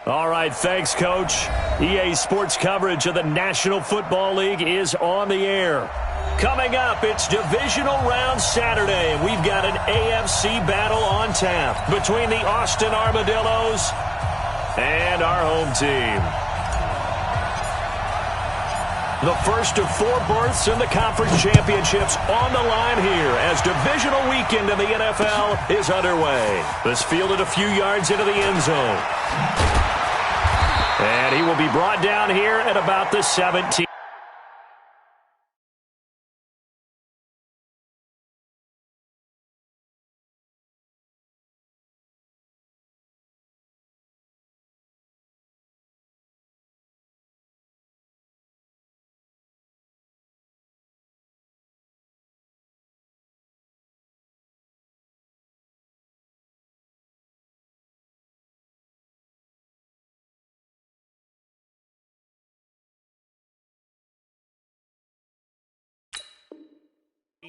All right, thanks, Coach. EA Sports coverage of the National Football League is on the air. Coming up, it's Divisional Round Saturday. We've got an AFC battle on tap between the Austin Armadillos and our home team. The first of 4 berths in the conference championships on the line here as divisional weekend in the NFL is underway. This fielded a few yards into the end zone. And he will be brought down here at about the 17.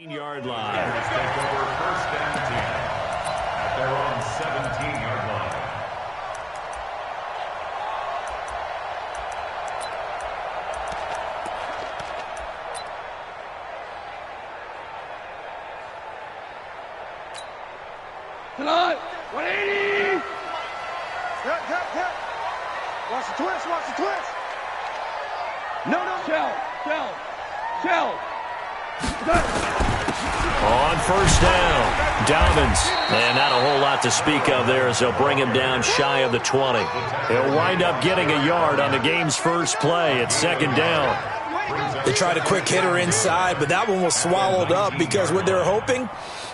Yard line. Take over first down team at their own 17-yard line. Tonight, 180. Cut. Watch the twist. No. Shell. On first down, Dobbins. And not a whole lot to speak of there as they'll bring him down shy of the 20. He'll wind up getting a yard on the game's first play at second down. They tried a quick hitter inside, but that one was swallowed up because what they're hoping,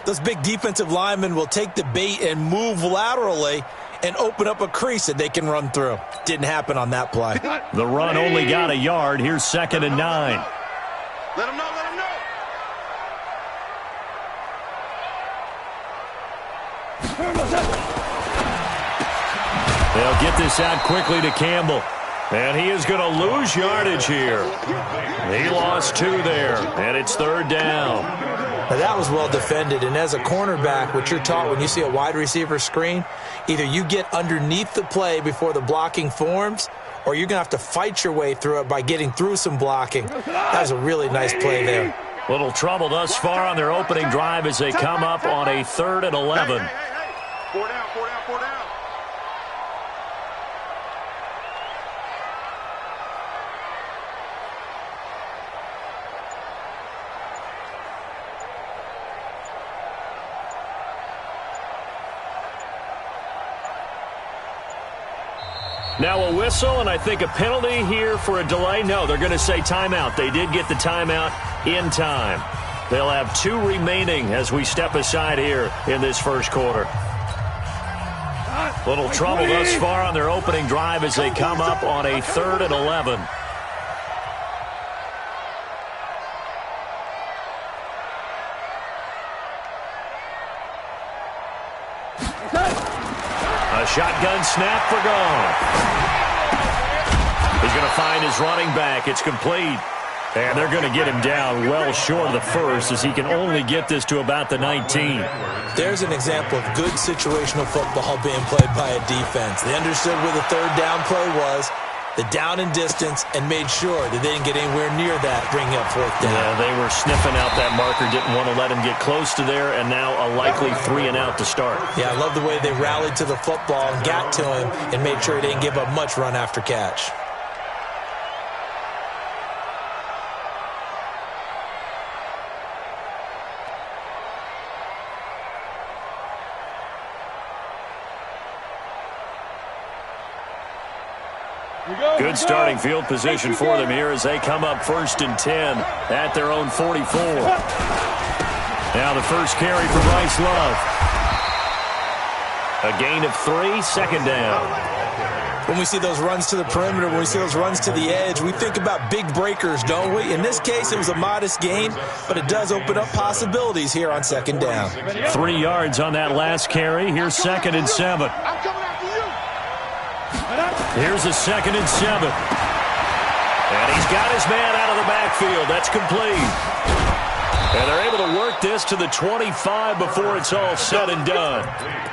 those big defensive linemen will take the bait and move laterally and open up a crease that they can run through. Didn't happen on that play. The run only got a yard. Here's 2nd and 9. Let him know. They'll get this out quickly to Campbell. And he is going to lose yardage here. He lost 2 there, and it's 3rd down. Now that was well defended, and as a cornerback, what you're taught when you see a wide receiver screen, either you get underneath the play before the blocking forms, or you're going to have to fight your way through it by getting through some blocking. That was a really nice play there. Little trouble thus far on their opening drive as they come up on a 3rd and 11. Hey. 4 down. Now a whistle, and I think a penalty here for a delay. No, they're going to say timeout. They did get the timeout in time. They'll have 2 remaining as we step aside here in this first quarter. Little trouble thus far on their opening drive as they come up on a 3rd and 11. A shotgun snap for Gone. He's going to find his running back. It's complete. And they're going to get him down well short of the first as he can only get this to about the 19. There's an example of good situational football being played by a defense. They understood where the 3rd down play was, the down and distance, and made sure that they didn't get anywhere near that, bringing up 4th down. Yeah, they were sniffing out that marker, didn't want to let him get close to there, and now a likely 3 and out to start. Yeah, I love the way they rallied to the football and got to him and made sure he didn't give up much run after catch. Good starting field position for them here as they come up 1st and 10 at their own 44. Now the first carry for Bryce Love. A gain of 3, 2nd down. When we see those runs to the perimeter, when we see those runs to the edge, we think about big breakers, don't we? In this case, it was a modest gain, but it does open up possibilities here on 2nd down. 3 yards on that last carry. Here's 2nd and 7. Here's a 2nd and 7. And he's got his man out of the backfield. That's complete. And they're able to work this to the 25 before it's all said and done.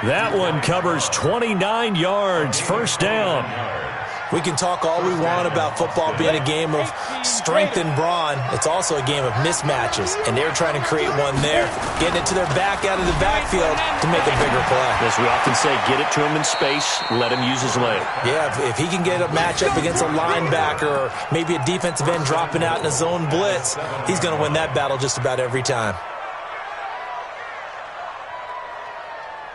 That one covers 29 yards, first down. We can talk all we want about football being a game of strength and brawn. It's also a game of mismatches, and they're trying to create one there, getting it to their back out of the backfield to make a bigger play. As we often say, get it to him in space, let him use his leg. Yeah, if he can get a matchup against a linebacker or maybe a defensive end dropping out in a zone blitz, he's going to win that battle just about every time.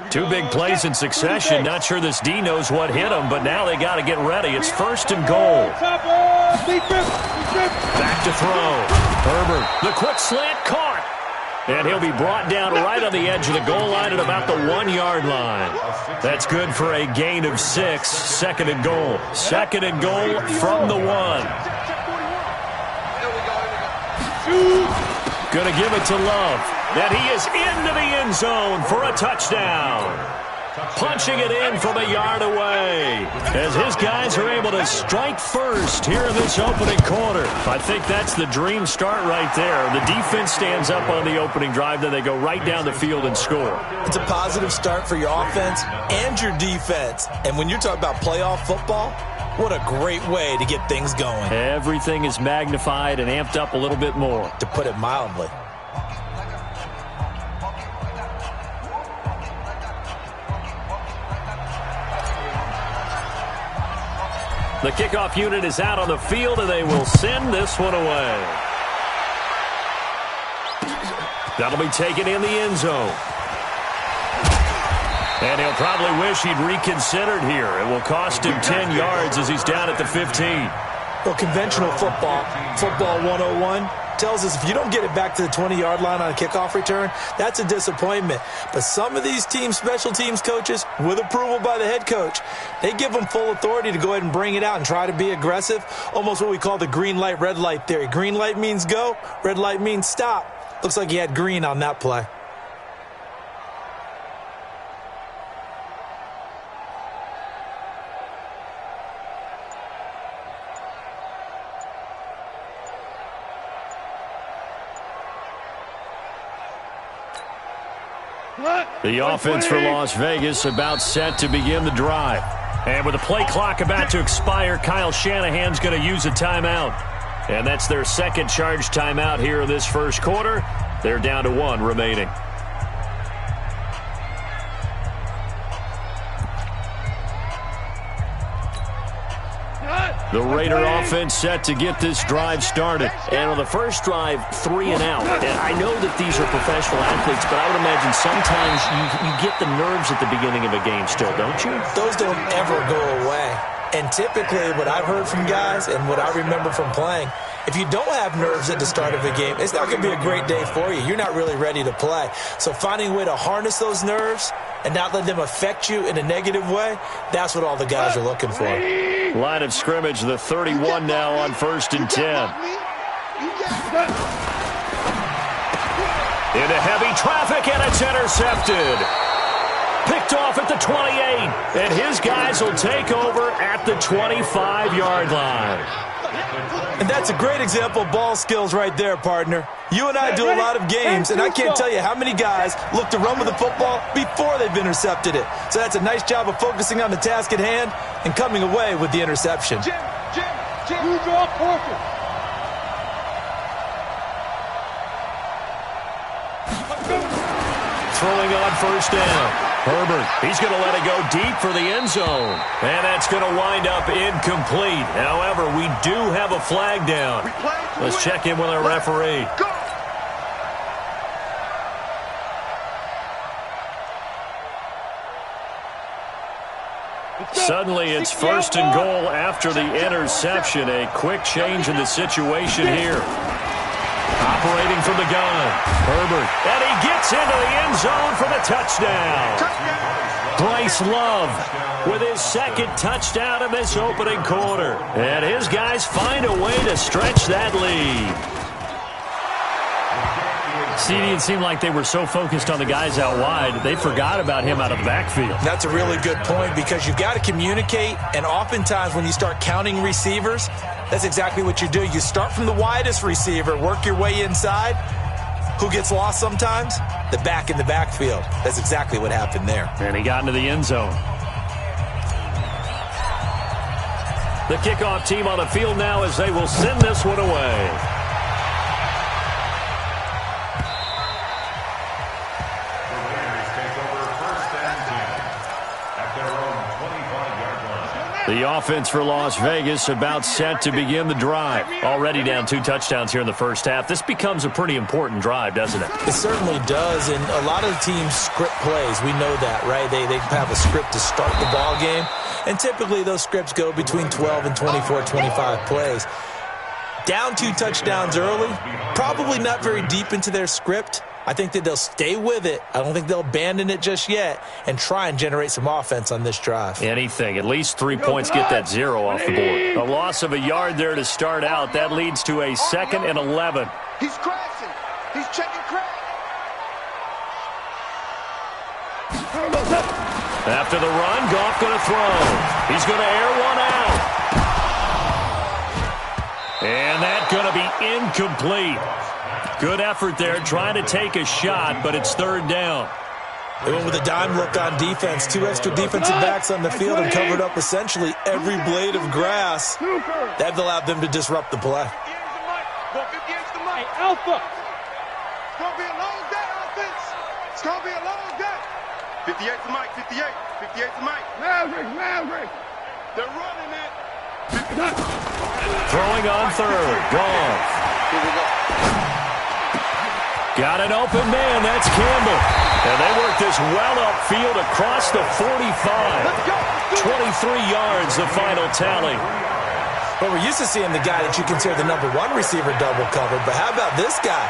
Two big plays in succession. Not sure this D knows what hit him, but now they got to get ready. It's first and goal. Back to throw. Herbert, the quick slant caught. And he'll be brought down right on the edge of the goal line at about the 1-yard line. That's good for a gain of 6. Second and goal. Second and goal from the 1. Going to give it to Love. And he is into the end zone for a touchdown. Punching it in from a yard away. As his guys are able to strike first here in this opening quarter. I think that's the dream start right there. The defense stands up on the opening drive, then they go right down the field and score. It's a positive start for your offense and your defense. And when you're talking about playoff football, what a great way to get things going. Everything is magnified and amped up a little bit more. To put it mildly. The kickoff unit is out on the field, and they will send this one away. That'll be taken in the end zone. And he'll probably wish he'd reconsidered here. It will cost him 10 yards as he's down at the 15. Well, conventional football 101, tells us if you don't get it back to the 20-yard line on a kickoff return, that's a disappointment. But some of these team special teams coaches, with approval by the head coach, they give them full authority to go ahead and bring it out and try to be aggressive, almost what we call the green light, red light theory. Green light means go, red light means stop. Looks like he had green on that play. The offense for Las Vegas about set to begin the drive. And with the play clock about to expire, Kyle Shanahan's going to use a timeout. And that's their second charge timeout here in this first quarter. They're down to 1 remaining. The Raider offense set to get this drive started. And on the first drive, 3 and out. And I know that these are professional athletes, but I would imagine sometimes you get the nerves at the beginning of a game still, don't you? Those don't ever go away. And typically what I've heard from guys and what I remember from playing, if you don't have nerves at the start of a game, it's not going to be a great day for you. You're not really ready to play. So finding a way to harness those nerves and not let them affect you in a negative way, that's what all the guys are looking for. Line of scrimmage, the 31 now on first and 10. Into heavy traffic, and it's intercepted. Picked off at the 28, and his guys will take over at the 25-yard line. And that's a great example of ball skills right there, partner. You and I do a lot of games, and I can't tell you how many guys look to run with the football before they've intercepted it. So that's a nice job of focusing on the task at hand and coming away with the interception. Jim, you draw Porter. Throwing on first down. Herbert, he's going to let it go deep for the end zone. And that's going to wind up incomplete. However, we do have a flag down. Let's check in with our referee. Suddenly, it's first and goal after the interception. A quick change in the situation here. Operating from the gun, Herbert, and he gets into the end zone for the touchdown. Bryce Love with his second touchdown in this opening quarter. And his guys find a way to stretch that lead. CD, it seemed like they were so focused on the guys out wide, they forgot about him out of the backfield. That's a really good point because you've got to communicate, and oftentimes when you start counting receivers, that's exactly what you do. You start from the widest receiver, work your way inside. Who gets lost sometimes? The back in the backfield. That's exactly what happened there. And he got into the end zone. The kickoff team on the field now as they will send this one away. The offense for Las Vegas about set to begin the drive. Already down 2 touchdowns here in the first half. This becomes a pretty important drive, doesn't it? It certainly does, and a lot of the teams script plays. We know that, right? They have a script to start the ball game, and typically those scripts go between 12 and 24, 25 plays. Down 2 touchdowns early, probably not very deep into their script. I think that they'll stay with it. I don't think they'll abandon it just yet and try and generate some offense on this drive. Anything. At least 3 points get that 0 off the board. A loss of a yard there to start out. That leads to a 2nd and 11. He's crashing. He's checking crash. After the run, Goff going to throw. He's going to air one out. And that's going to be incomplete. Good effort there, trying to take a shot, but it's 3rd down. They went with a dime look on defense. 2 extra defensive backs on the field and covered up essentially every blade of grass. That allowed them to disrupt the play. Hey, Alpha. It's going to be a long day, offense. It's going to be a long day. 58 to Mike, 58. 58 to Mike. Maverick. They're running it. Throwing on 3rd. Goff. Here we go. Got an open man. That's Campbell. And they work this well upfield across the 45. 23 yards, the final tally. Well, we're used to seeing the guy that you consider the number 1 receiver double covered, but how about this guy?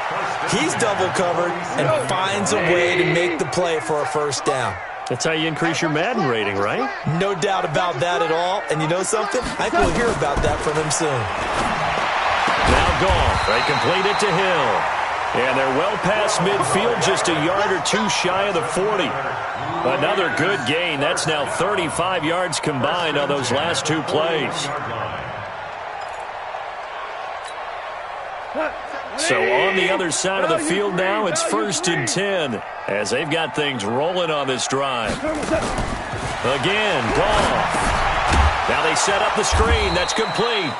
He's double covered and finds a way to make the play for a 1st down. That's how you increase your Madden rating, right? No doubt about that at all. And you know something? I think we'll hear about that from him soon. Now Goff. They complete it to Hill. And they're well past midfield, just a yard or 2 shy of the 40. Another good gain. That's now 35 yards combined on those last 2 plays. So on the other side of the field now, it's 1st and 10 as they've got things rolling on this drive. Again, Goff. Now they set up the screen. That's complete.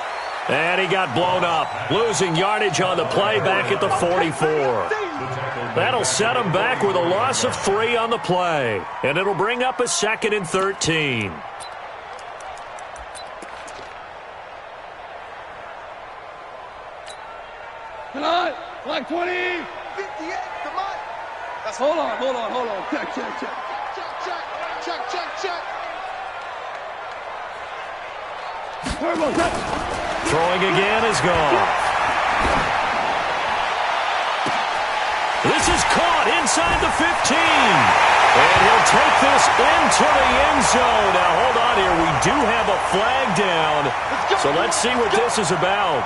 And he got blown up, losing yardage on the play back at the 44. That'll set him back with a loss of 3 on the play. And it'll bring up a 2nd and 13. Tonight, like 20. 58, come on. Hold on. Check. Throwing again is Goff. This is caught inside the 15. And he'll take this into the end zone. Now, hold on here. We do have a flag down. So let's see what this is about.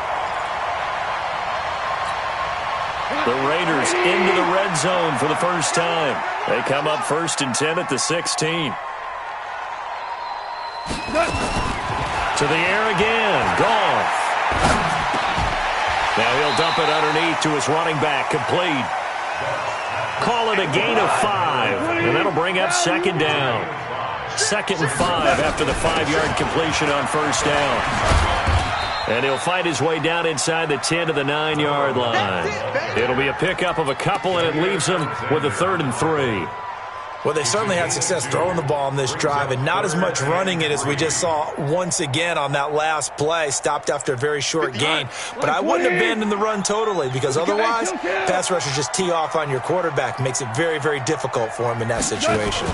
The Raiders into the red zone for the first time. They come up 1st and 10 at the 16. To the air again. Goff. Now he'll dump it underneath to his running back. Complete. Call it a gain of 5. And that'll bring up 2nd down. 2nd and 5 after the 5-yard completion on 1st down. And he'll fight his way down inside the 10 to the 9-yard line. It'll be a pickup of a couple, and it leaves him with a 3rd and 3. Well, they certainly had success throwing the ball on this drive and not as much running it as we just saw once again on that last play. Stopped after a very short gain. But I wouldn't abandon the run totally because otherwise pass rushers just tee off on your quarterback. Makes it very, very difficult for him in that situation.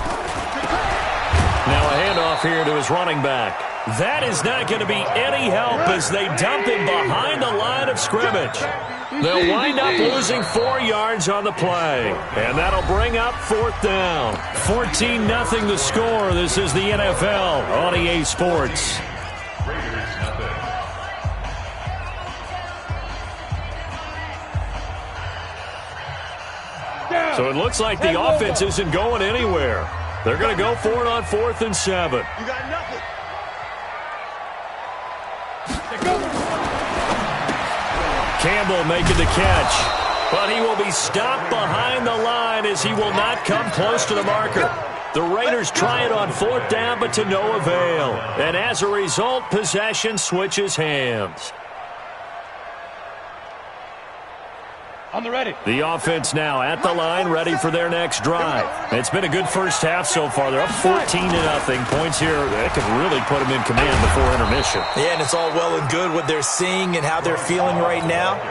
Now a handoff here to his running back. That is not going to be any help as they dump him behind the line of scrimmage. They'll wind up losing 4 yards on the play. And that'll bring up 4th down. 14-0 the score. This is the NFL on EA Sports. So it looks like the offense isn't going anywhere. They're going to go for it on 4th and 7. You got nothing. Campbell making the catch. But he will be stopped behind the line as he will not come close to the marker. The Raiders try it on 4th down, but to no avail. And as a result, possession switches hands. On the ready. The offense now at the line, ready for their next drive. It's been a good first half so far. They're up 14-0. Points here that could really put them in command before intermission. Yeah, and it's all well and good what they're seeing and how they're feeling right now.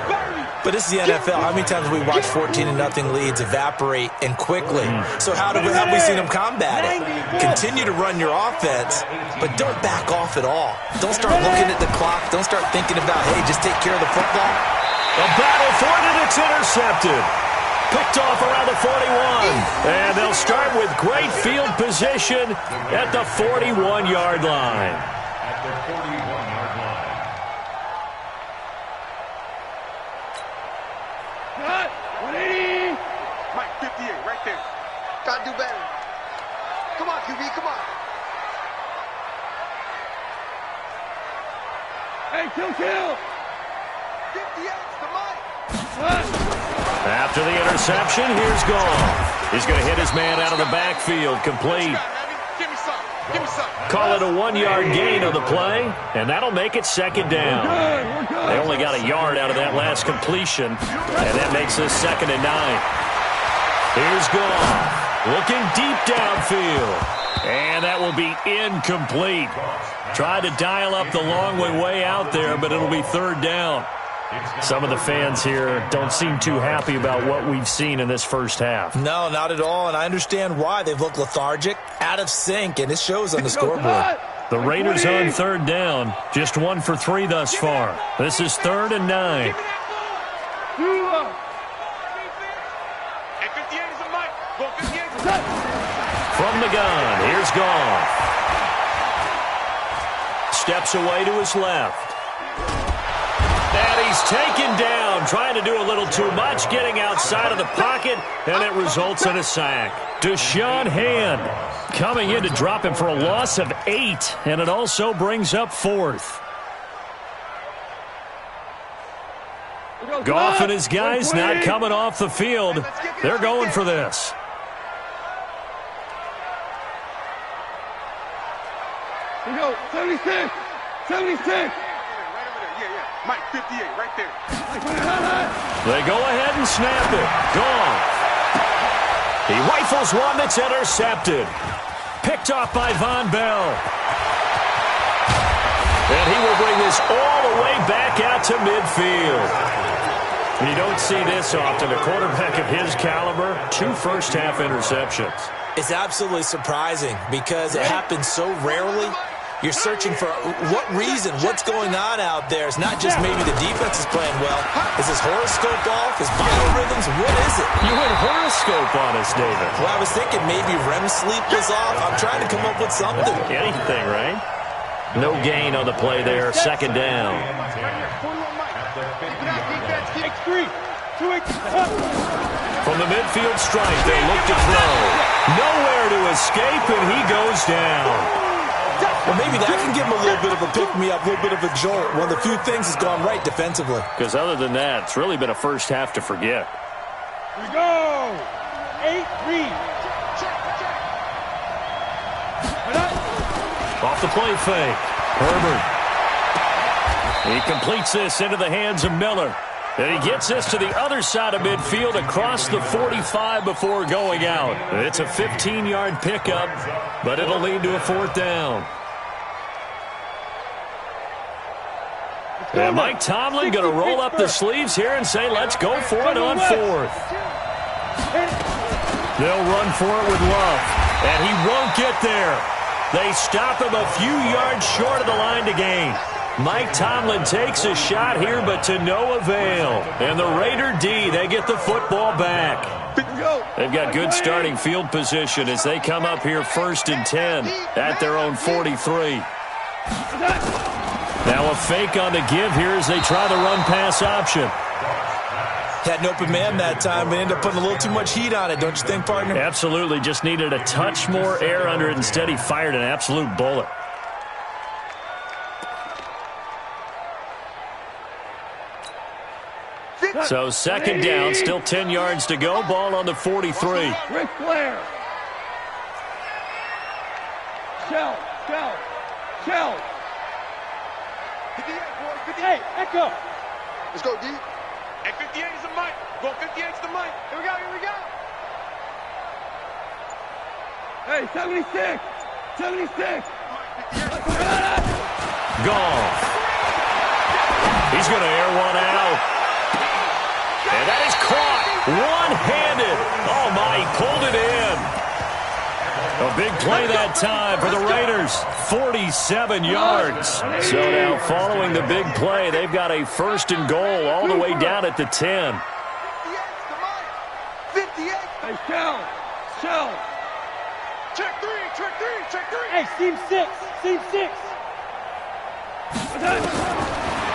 But this is the NFL. How many times have we watched 14-0 leads evaporate and quickly? So how have we seen them combat it? Continue to run your offense, but don't back off at all. Don't start looking at the clock. Don't start thinking about, hey, just take care of the football. A battle for it, and it's intercepted. Picked off around the 41. And they'll start with great field position at the 41-yard line. At the 41-yard line. Cut. 180. Mike, 58, right there. Gotta do better. Come on, QB, come on. Hey, kill. 58 to Mike. After the interception, here's Goff. He's going to hit his man out of the backfield, complete. Give me some. Give me some. Call it a 1-yard gain on the play, and that'll make it 2nd down. They only got a yard out of that last completion, and that makes this 2nd and 9. Here's Goff, looking deep downfield, and that will be incomplete. Tried to dial up the long way out there, but it'll be 3rd down. Some of the fans here don't seem too happy about what we've seen in this first half. No, not at all, and I understand why. They've looked lethargic, out of sync, and it shows on the scoreboard. The Raiders on 3rd down, just 1 for 3 thus far. This is 3rd and 9. Hey, 58 is a Mike. Go 58 is a Mike. From the gun, here's Goff. Steps away to his left. And he's taken down, trying to do a little too much, getting outside of the pocket, and it results in a sack. Deshaun Hand coming in to drop him for a loss of 8, and it also brings up 4th. Goff and his guys not coming off the field. They're going for this. Here we go. 76. 76. Mike, 58, right there. They go ahead and snap it. Gone. He rifles one that's intercepted. Picked off by Von Bell. And he will bring this all the way back out to midfield. You don't see this often. A quarterback of his caliber, 2 first-half interceptions. It's absolutely surprising because it happens so rarely. You're searching for what reason, what's going on out there. It's not just maybe the defense is playing well. Is his horoscope off? His biorhythms? What is it? You went horoscope on us, David. Well, I was thinking maybe REM sleep was off. I'm trying to come up with something. Anything, right? No gain on the play there. 2nd down. X3. 2X. From the midfield stripe, they look to throw. Nowhere to escape, and he goes down. Well, maybe that can give him a little bit of a pick-me-up, a little bit of a jolt. One of the few things has gone right defensively. Because other than that, it's really been a first half to forget. Here we go. 8-3. Off the play fake. Herbert. He completes this into the hands of Miller. And he gets this to the other side of midfield across the 45 before going out. It's a 15-yard pickup, but it'll lead to a 4th down. And Mike Tomlin going to roll up the sleeves here and say, let's go for it on 4th. They'll run for it with Love, and he won't get there. They stop him a few yards short of the line to gain. Mike Tomlin takes a shot here, but to no avail. And the Raider D, they get the football back. They've got good starting field position as they come up here 1st and 10 at their own 43. Now a fake on the give here as they try the run-pass option. Had an open man that time, but ended up putting a little too much heat on it, don't you think, partner? Absolutely. Just needed a touch more air under it. Instead, he fired an absolute bullet. So second down, still 10 yards to go. Ball on the 43. Ric Flair. Shell. 58, boys, 58. Hey, Echo. Let's go, D. Hey, 58 is the mic. Go 58 is the mic. Here we go. Hey, 76. 76. Goff. He's going to air one out. And that is caught. One-handed. Oh, my, he pulled it in. A big play that time for the Raiders. 47 yards. So now following the big play, they've got a first and goal all the way down at the 10. 58. Hey, Shell. Check three. Hey, seam 6.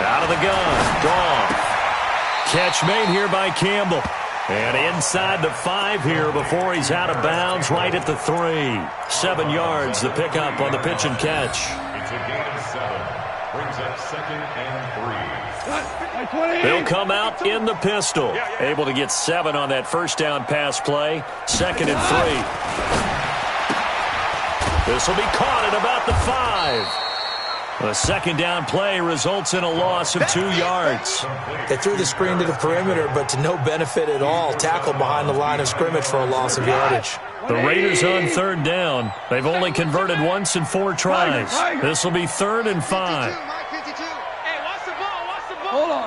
Out of the gun. Goff. Catch made here by Campbell. And inside the 5 here before he's out of bounds right at the 3. 7 yards, the pickup on the pitch and catch. It's a gain of 7. Brings up second and 3. They'll come out in the pistol. Able to get 7 on that first down pass play. Second and 3. This will be caught at about the 5. A second down play results in a loss of 2 yards. They threw the screen to the perimeter, but to no benefit at all. Tackled behind the line of scrimmage for a loss of yardage. The Raiders on third down. They've only converted once in 4 tries. This will be 3rd and 5. Hey, watch the ball.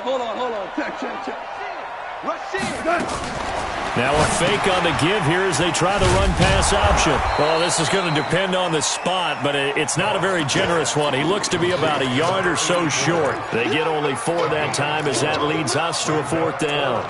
Hold on. Check. Rush in. Now a fake on the give here as they try the run-pass option. Well, this is going to depend on the spot, but it's not a very generous one. He looks to be about a yard or so short. They get only 4 that time as that leads us to a 4th down.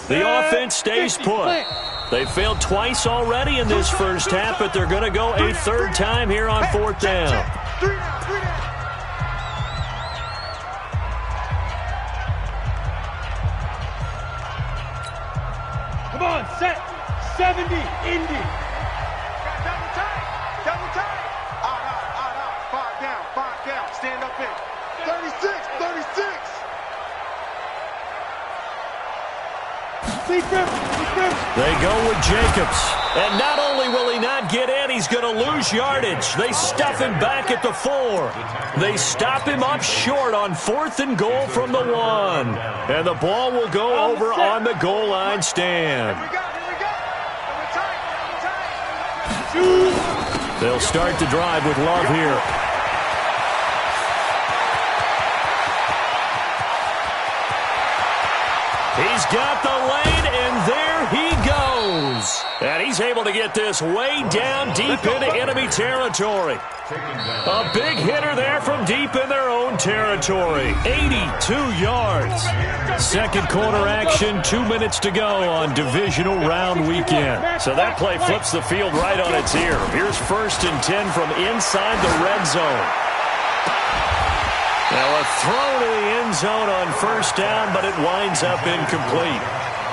The offense stays put. They failed twice already in this first half, but they're going to go a 3rd time here on 4th down. 3 down. Come on, set. 70, Indy. Double time. Out. 5 down. Stand up in. 36. They go with Jacobs. And not only will he not get in, he's going to lose yardage. They stuff him back at the 4. They stop him up short on 4th and goal from the 1. And the ball will go over on the goal line stand. They'll start the drive with Love here. He's got the lane, and there he goes. And he's able to get this way down deep into enemy territory. A big hitter there from deep in their own territory. 82 yards. Second quarter action, 2 minutes to go on divisional round weekend. So that play flips the field right on its ear. Here's 1st and 10 from inside the red zone. Now a throw to the end zone on 1st down, but it winds up incomplete.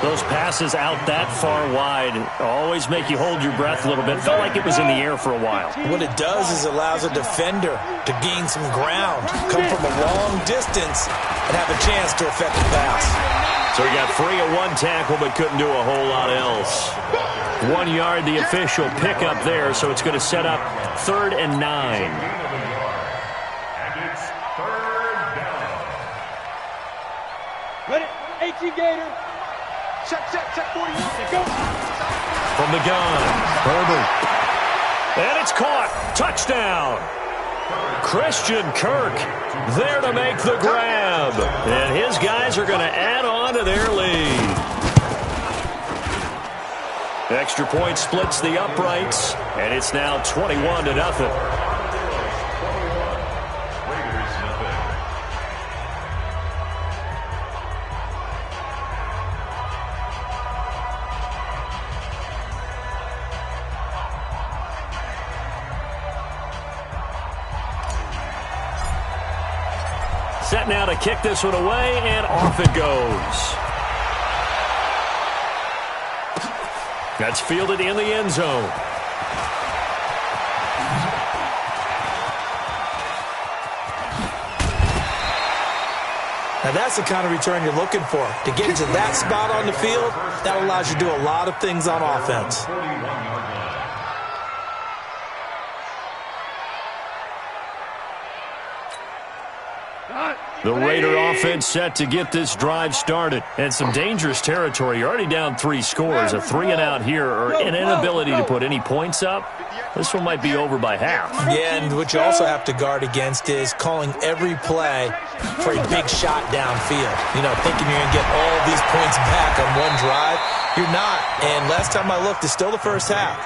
Those passes out that far wide always make you hold your breath a little bit. Felt like it was in the air for a while. What it does is allows a defender to gain some ground, come from a long distance, and have a chance to affect the pass. So he got free of 1 tackle, but couldn't do a whole lot else. 1 yard, the official pickup there, so it's going to set up 3rd and 9. Gator. Check 41. Go. From the gun, Herbert. And it's caught. Touchdown. Christian Kirk there to make the grab. And his guys are going to add on to their lead. Extra point splits the uprights, and it's now 21-0. Set now to kick this one away, and off it goes. That's fielded in the end zone. Now that's the kind of return you're looking for. To get into that spot on the field, that allows you to do a lot of things on offense. The Raider offense set to get this drive started. And some dangerous territory. You're already down 3 scores. A 3-and-out here or an inability to put any points up. This one might be over by half. Yeah, and what you also have to guard against is calling every play for a big shot downfield. You know, thinking you're going to get all these points back on one drive. You're not. And last time I looked, it's still the first half.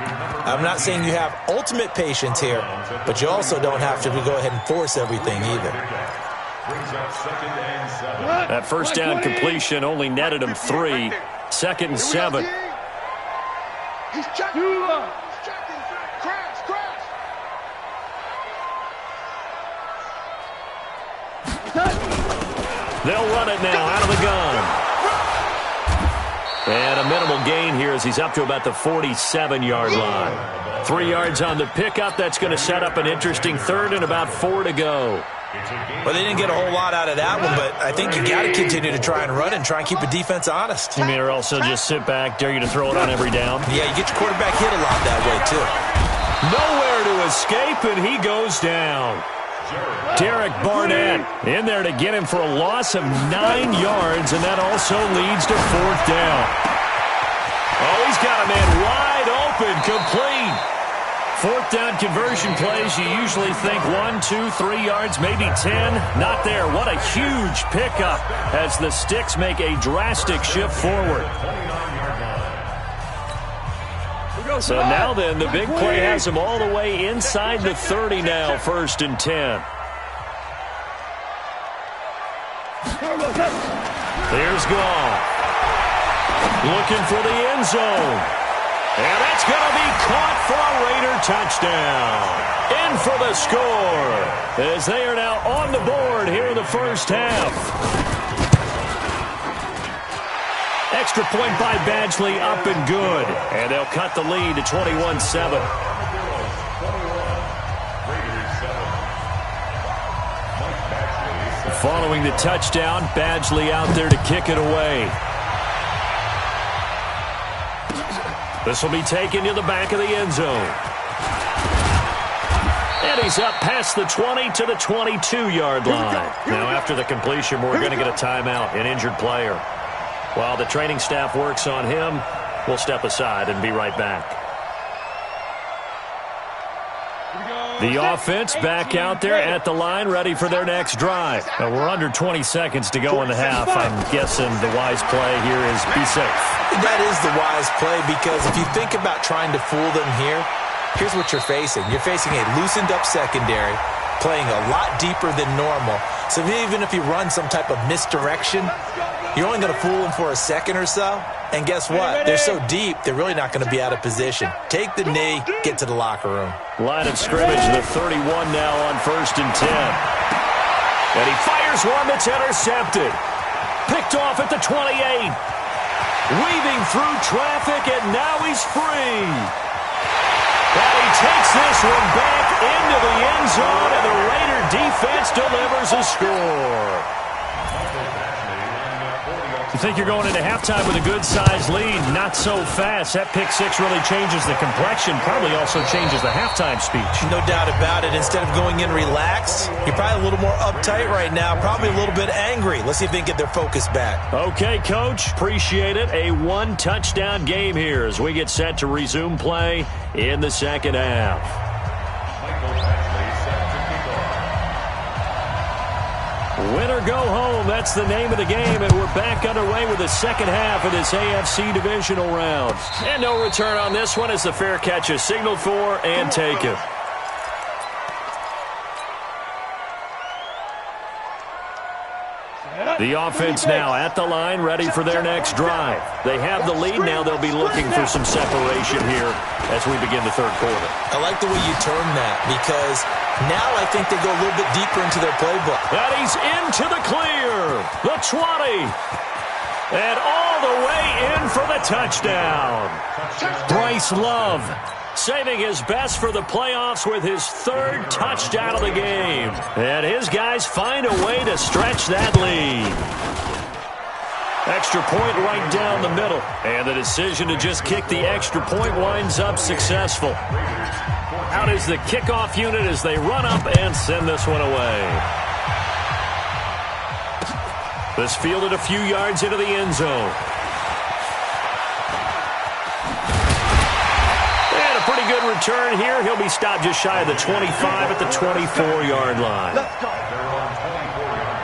I'm not saying you have ultimate patience here, but you also don't have to go ahead and force everything either. That first down completion only netted him 3. 2nd and 7. He's checking. He's checking. Crash. They'll run it now out of the gun. And a minimal gain here as he's up to about the 47-yard line. 3 yards on the pickup. That's going to set up an interesting 3rd and about 4 to go. Well, they didn't get a whole lot out of that one, but I think you got to continue to try and run and try and keep the defense honest. You mean, or also just sit back, dare you to throw it on every down? Yeah, you get your quarterback hit a lot that way, too. Nowhere to escape, and he goes down. Derek Barnett in there to get him for a loss of 9 yards, and that also leads to 4th down. Oh, he's got a man wide open, complete. 4th down conversion plays, you usually think 1, 2, 3 yards, maybe 10. Not there. What a huge pickup as the Sticks make a drastic shift forward. So now then, the big play has him all the way inside the 30 now, 1st and 10. Here's Goff. Looking for the end zone. And that's going to be caught for a Raider touchdown. In for the score as they are now on the board here in the first half. Extra point by Badgley up and good. And they'll cut the lead to 21-7. Following the touchdown, Badgley out there to kick it away. This will be taken to the back of the end zone. And he's up past the 20 to the 22-yard line. Now, after the completion, we're going to get a timeout, an injured player. While the training staff works on him, we'll step aside and be right back. The offense back out there at the line, ready for their next drive. Now, we're under 20 seconds to go in the half. I'm guessing the wise play here is be safe. That is the wise play because if you think about trying to fool them here, here's what you're facing. You're facing a loosened-up secondary, playing a lot deeper than normal. So even if you run some type of misdirection, you're only going to fool them for a second or so. And guess what? They're so deep, they're really not going to be out of position. Take the knee, get to the locker room. Line of scrimmage, the 31 now on 1st and 10. And he fires one that's intercepted. Picked off at the 28. Weaving through traffic, and now he's free. And he takes this one back into the end zone, and the Raider defense delivers a score. You think you're going into halftime with a good-sized lead? Not so fast. That pick six really changes the complexion, probably also changes the halftime speech. No doubt about it. Instead of going in relaxed, you're probably a little more uptight right now, probably a little bit angry. Let's see if they can get their focus back. Okay, Coach. Appreciate it. A one-touchdown game here as we get set to resume play in the second half. Win or go home, that's the name of the game, and we're back underway with the second half of this AFC divisional round. And no return on this one as the fair catch is signaled for and taken. The offense now at the line, ready for their next drive. They have the lead. Now they'll be looking for some separation here as we begin the third quarter. I like the way you term that, because now I think they go a little bit deeper into their playbook. And he's into the clear. The 20. And all the way in for the touchdown. Bryce Love saving his best for the playoffs with his third touchdown of the game. And his guys find a way to stretch that lead. Extra point right down the middle. And the decision to just kick the extra point winds up successful. Out is the kickoff unit as they run up and send this one away. This fielded a few yards into the end zone. And a pretty good return here. He'll be stopped just shy of the 25 at the 24-yard line. Let's go. They're on 24-yard line.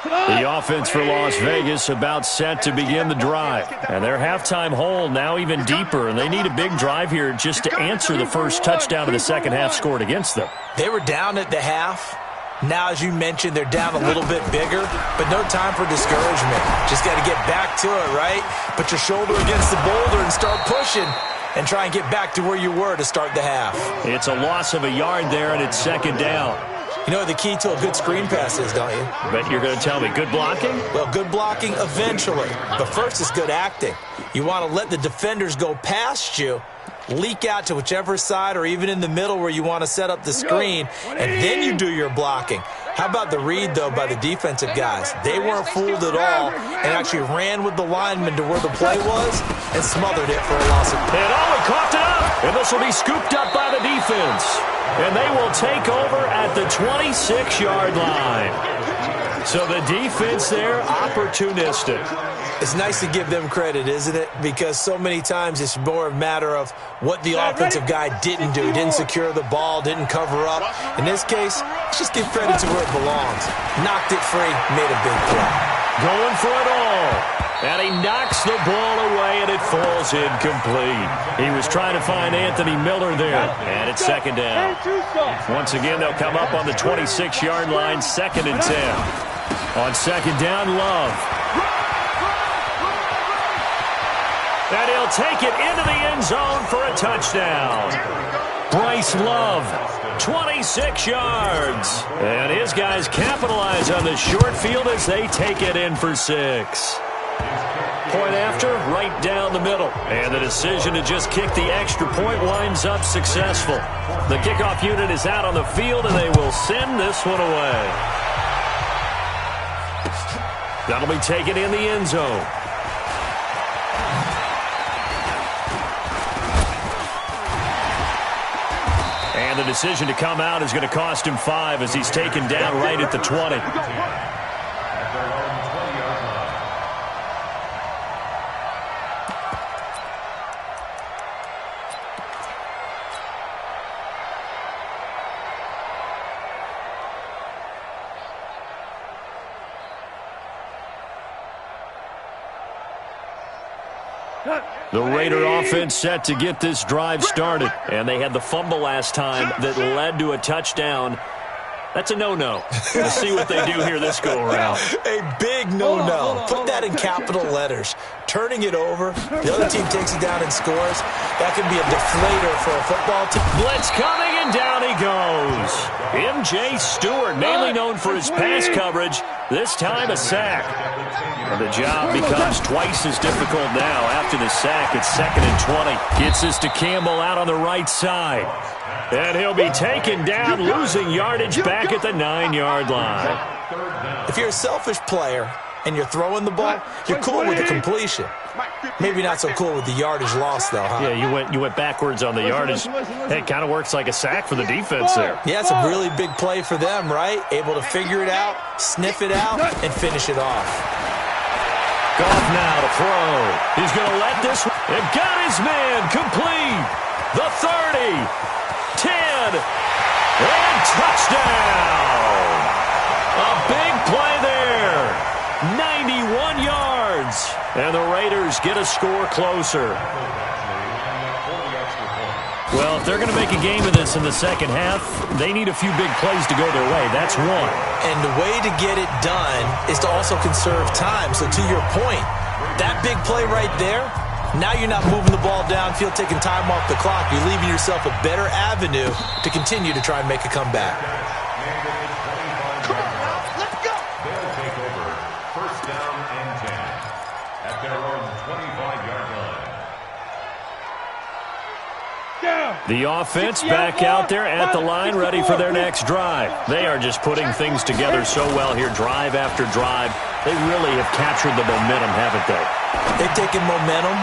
The offense for Las Vegas about set to begin the drive. And their halftime hole now even deeper, and they need a big drive here just to answer the first touchdown of the second half scored against them. They were down at the half. Now, as you mentioned, they're down a little bit bigger, but no time for discouragement. Just got to get back to it, right? Put your shoulder against the boulder and start pushing and try and get back to where you were to start the half. It's a loss of a yard there, and it's second down. You know what the key to a good screen pass is, don't you? But you're going to tell me good blocking? Well, good blocking eventually. But first is good acting. You want to let the defenders go past you, leak out to whichever side or even in the middle where you want to set up the screen, and then you do your blocking. How about the read, though, by the defensive guys? They weren't fooled at all and actually ran with the lineman to where the play was and smothered it for a loss of... And Owen coughed it up, and this will be scooped up by the defense. And they will take over at the 26-yard line. So the defense there, opportunistic. It's nice to give them credit, isn't it? Because so many times it's more a matter of what the offensive guy didn't do. He didn't secure the ball, didn't cover up. In this case, let's just give credit to where it belongs. Knocked it free, made a big play. Going for it all. And he knocks the ball away, and it falls incomplete. He was trying to find Anthony Miller there. And it's second down. Once again, they'll come up on the 26-yard line, 2nd and 10. On second down, Love. And he'll take it into the end zone for a touchdown. Bryce Love, 26 yards. And his guys capitalize on the short field as they take it in for 6. Point after, right down the middle. And the decision to just kick the extra point winds up successful. The kickoff unit is out on the field, and they will send this one away. That'll be taken in the end zone. And the decision to come out is going to cost him 5 as he's taken down right at the 20. The Raider offense set to get this drive started. And they had the fumble last time that led to a touchdown. That's a no-no. Let's see what they do here this go-around. A big no-no. Put that in capital letters. Turning it over, the other team takes it down and scores. That can be a deflator for a football team. Blitz coming, and down he goes. M.J. Stewart, mainly known for his pass coverage, this time a sack. And the job becomes twice as difficult now. After the sack, it's 2nd and 20. Gets this to Campbell out on the right side. And he'll be taken down, losing yardage back at the 9-yard line. If you're a selfish player and you're throwing the ball, you're cool with the completion. Maybe not so cool with the yardage loss, though, huh? Yeah, you went backwards on the yardage. It kind of works like a sack for the defense there. Yeah, it's a really big play for them, right? Able to figure it out, sniff it out, and finish it off. Goff now to throw. He's going to let this one. And got his man complete. The 30, 10, and touchdown. A big play there. 91 yards. And the Raiders get a score closer. Well, if they're going to make a game of this in the second half, they need a few big plays to go their way. That's one. And the way to get it done is to also conserve time. So to your point, that big play right there, now you're not moving the ball downfield, taking time off the clock. You're leaving yourself a better avenue to continue to try and make a comeback. Come on now, let's go. They'll take over first down and 10 at their own 25-yard line. The offense back out there at the line, ready for their next drive. They are just putting things together so well here, drive after drive. They really have captured the momentum, haven't they? They've taken momentum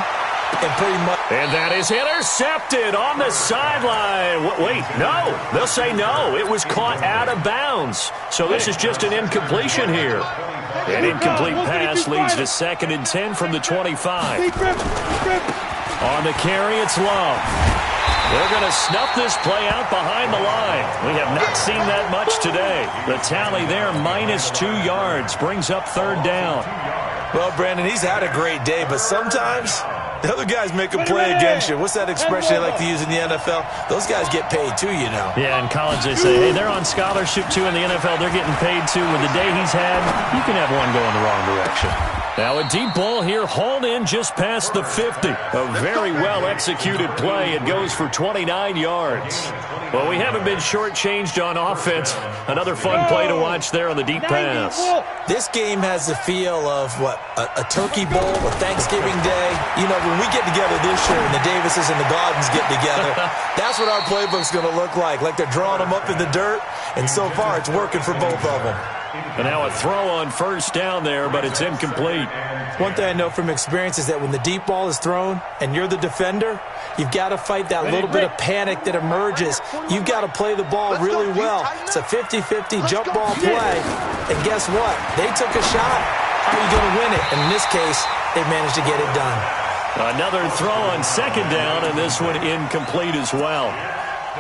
and pretty much... And that is intercepted on the sideline. Wait, no. They'll say no. It was caught out of bounds. So this is just an incompletion here. An incomplete pass leads to 2nd and 10 from the 25. On the carry, it's Love. They're going to snuff this play out behind the line. We have not seen that much today. The tally there, -2 yards, brings up 3rd down. Well, Brandon, he's had a great day, but sometimes the other guys make a play against you. What's that expression they like to use in the NFL? Those guys get paid too, you know. Yeah, in college they say, hey, they're on scholarship too. In the NFL, they're getting paid too. With the day he's had, you can have one go in the wrong direction. Now a deep ball here, hauled in just past the 50. A very well-executed play. It goes for 29 yards. Well, we haven't been shortchanged on offense. Another fun play to watch there on the deep pass. This game has the feel of, what, a turkey bowl, a Thanksgiving day. You know, when we get together this year and the Davises and the Gardens get together, that's what our playbook's going to look like they're drawing them up in the dirt, and so far it's working for both of them. And now a throw on first down there, but it's incomplete. One thing I know from experience is that when the deep ball is thrown and you're the defender, you've got to fight that little bit of panic that emerges. You've got to play the ball really well. It's a 50-50 jump ball play. And guess what? They took a shot. How are you going to win it? And in this case, they managed to get it done. Another throw on 2nd down, and this one incomplete as well.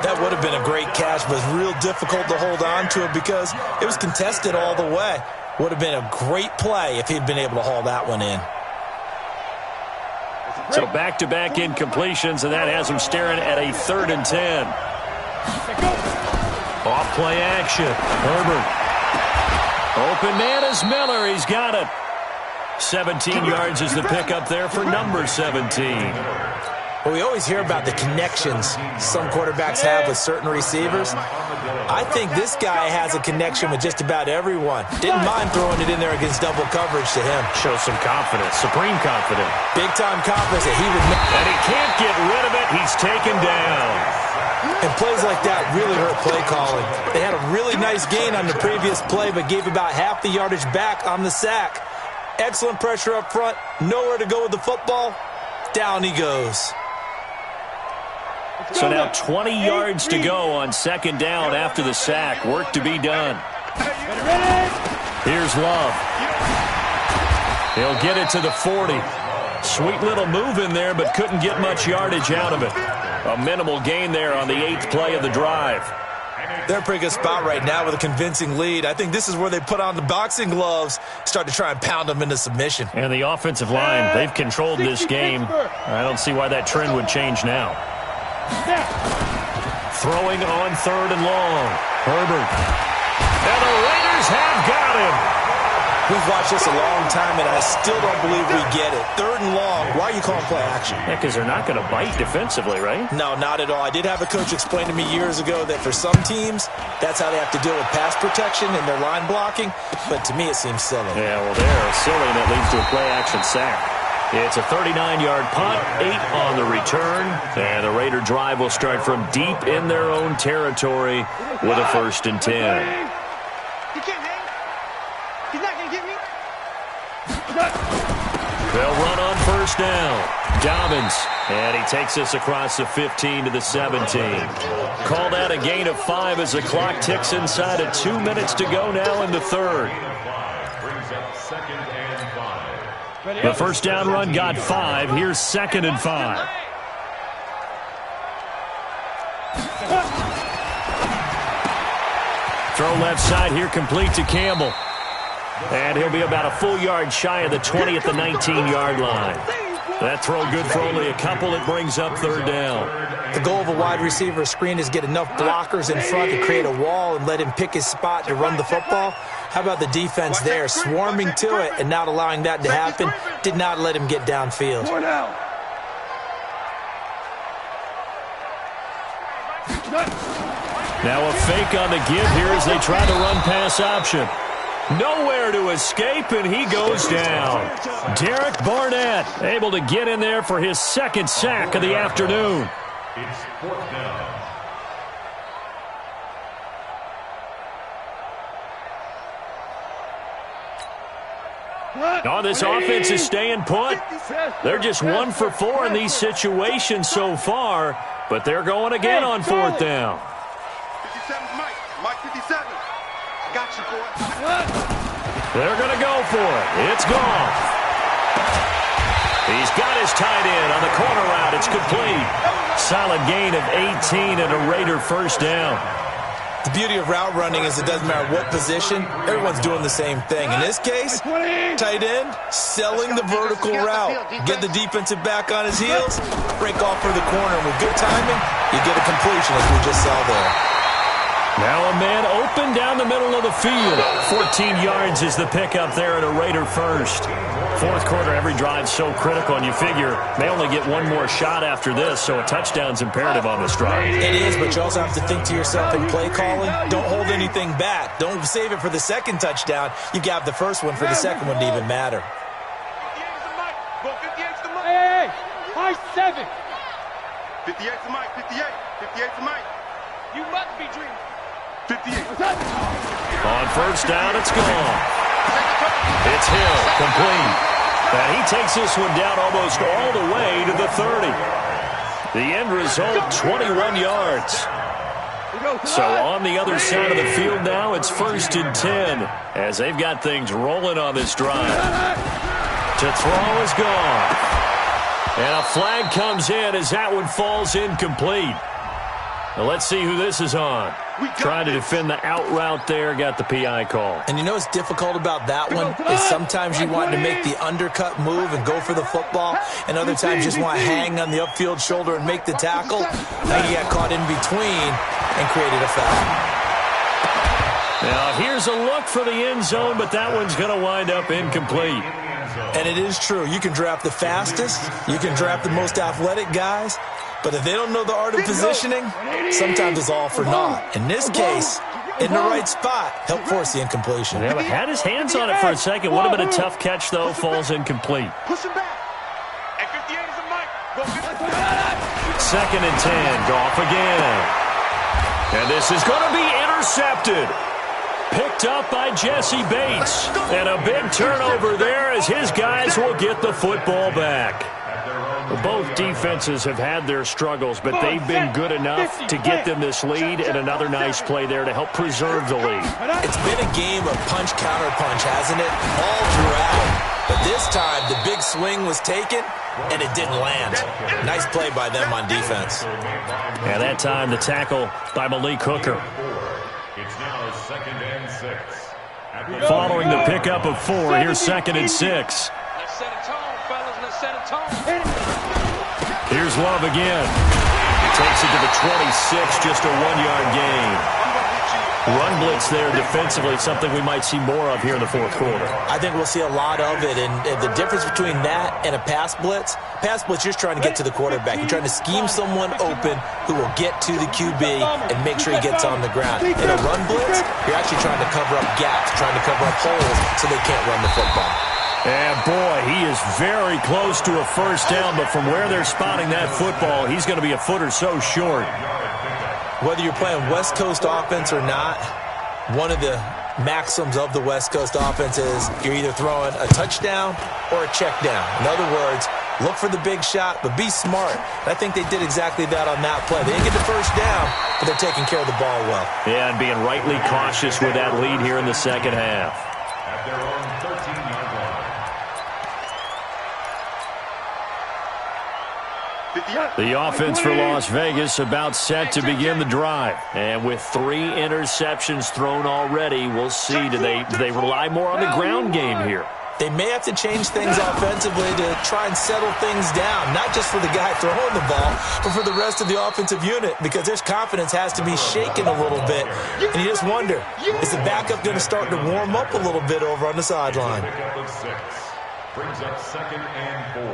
That would have been a great catch, but it's real difficult to hold on to it because it was contested all the way. Would have been a great play if he'd been able to haul that one in. So back-to-back incompletions, and that has him staring at a 3rd and 10. Off play action. Herbert. Open man is Miller. He's got it. 17 yards is the pickup there for number 17. Well, we always hear about the connections some quarterbacks have with certain receivers. I think this guy has a connection with just about everyone. Didn't mind throwing it in there against double coverage to him. Shows some confidence, supreme confidence. Big-time confidence that he would make. And he can't get rid of it. He's taken down. And plays like that really hurt play calling. They had a really nice gain on the previous play, but gave about half the yardage back on the sack. Excellent pressure up front. Nowhere to go with the football. Down he goes. So now 20 yards to go on 2nd down after the sack. Work to be done. Here's Love. He'll get it to the 40. Sweet little move in there, but couldn't get much yardage out of it. A minimal gain there on the 8th play of the drive. They're in a pretty good spot right now with a convincing lead. I think this is where they put on the boxing gloves, start to try and pound them into submission. And the offensive line, they've controlled this game. I don't see why that trend would change now. Throwing on 3rd and long. Herbert. And the Raiders have got him. We've watched this a long time, and I still don't believe we get it. 3rd and long. Why are you calling play action? Yeah, because they're not going to bite defensively, right? No, not at all. I did have a coach explain to me years ago that for some teams, that's how they have to deal with pass protection and their line blocking. But to me, it seems silly. Yeah, well, they're silly, and that leads to a play action sack. It's a 39-yard punt, 8 on the return, and the Raider drive will start from deep in their own territory with a 1st and 10. He can't hang. He's not going to get me. They'll run on 1st down. Dobbins, and he takes us across the 15 to the 17. Call that a gain of 5 as the clock ticks inside of 2 minutes to go now in the 3rd. Brings up 2nd and 5. The 1st down run got 5. Here's 2nd and 5. Throw left side here, complete to Campbell. And he'll be about a full yard shy of the 20 at the 19-yard line. That throw good for only a couple. It brings up third down. The goal of a wide receiver screen is get enough blockers in front to create a wall and let him pick his spot to run the football. How about the defense there, swarming to it and not allowing that to happen? Did not let him get downfield. Now a fake on the give here as they try to run pass option. Nowhere to escape, and he goes down. Derek Barnett able to get in there for his second sack of the afternoon. It's fourth down. Oh, this offense is staying put. They're just 1 for 4 in these situations so far, but they're going again on fourth down. 57's Mike. Mike 57. Got you, boy. They're going to go for it. It's gone. He's got his tight end on the corner route. It's complete. Solid gain of 18 and a Raider first down. The beauty of route running is it doesn't matter what position, everyone's doing the same thing. In this case, tight end, selling the vertical route. Get the defensive back on his heels, break off for the corner. And with good timing, you get a completion as we just saw there. Now a man open down the middle of the field. 14 yards is the pickup there at a Raider first. Fourth quarter, every drive so critical, and you figure they only get one more shot after this, so a touchdown's imperative on this drive. It is, but you also have to think to yourself in play calling, don't hold anything back. Don't save it for the second touchdown. You got the first one for the second one to even matter. 58's the Mike. Go 58's the Mike. Hey, high 7. 58's the Mike. 58. 58's the Mike. You must be dreaming. 58. On first down, it's gone. It's Hill, complete. And he takes this one down almost all the way to the 30. The end result, 21 yards. So on the other side of the field now, it's 1st and 10 as they've got things rolling on this drive. To throw is gone. And a flag comes in as that one falls incomplete. Now let's see who this is on. Trying to defend the out route there, got the PI call. And you know what's difficult about that one is sometimes you want to make the undercut move and go for the football, and other times you just want to hang on the upfield shoulder and make the tackle. Now you got caught in between and created a foul. Now here's a look for the end zone, but that one's going to wind up incomplete. And it is true. You can draft the fastest. You can draft the most athletic guys. But if they don't know the art of positioning, sometimes it's all for naught. In this case, in the right spot, helped force the incompletion. Yeah, but had his hands on it for a second. Would have been a tough catch, though. Falls incomplete. Push him back. And 58 is a Mike. Go 58. 2nd and 10. Goff again. And this is going to be intercepted. Picked up by Jesse Bates. And a big turnover there as his guys will get the football back. Both defenses have had their struggles, but they've been good enough to get them this lead, and another nice play there to help preserve the lead. It's been a game of punch-counter-punch, hasn't it? All throughout. But this time, the big swing was taken, and it didn't land. Nice play by them on defense. And that time, the tackle by Malik Hooker. It's now 2nd and 6. Following the pickup of 4, here's 2nd and 6. Let's set a tone, fellas. Let's set a tone. Here's Love again. Takes it to the 26, just a 1-yard gain. Run blitz there defensively, something we might see more of here in the fourth quarter. I think we'll see a lot of it, and the difference between that and a pass blitz, you're just trying to get to the quarterback. You're trying to scheme someone open who will get to the QB and make sure he gets on the ground. In a run blitz, you're actually trying to cover up gaps, trying to cover up holes so they can't run the football. And boy, he is very close to a first down, but from where they're spotting that football, he's going to be a foot or so short. Whether you're playing West Coast offense or not, one of the maxims of the West Coast offense is you're either throwing a touchdown or a check down. In other words, look for the big shot, but be smart. And I think they did exactly that on that play. They didn't get the first down, but they're taking care of the ball well. Yeah, and being rightly cautious with that lead here in the second half. At their own 13-yard line. The offense for Las Vegas about set to begin the drive. And with 3 interceptions thrown already, we'll see. Do they rely more on the ground game here? They may have to change things offensively to try and settle things down, not just for the guy throwing the ball, but for the rest of the offensive unit, because their confidence has to be shaken a little bit. And you just wonder, is the backup going to start to warm up a little bit over on the sideline? Brings up 2nd and 4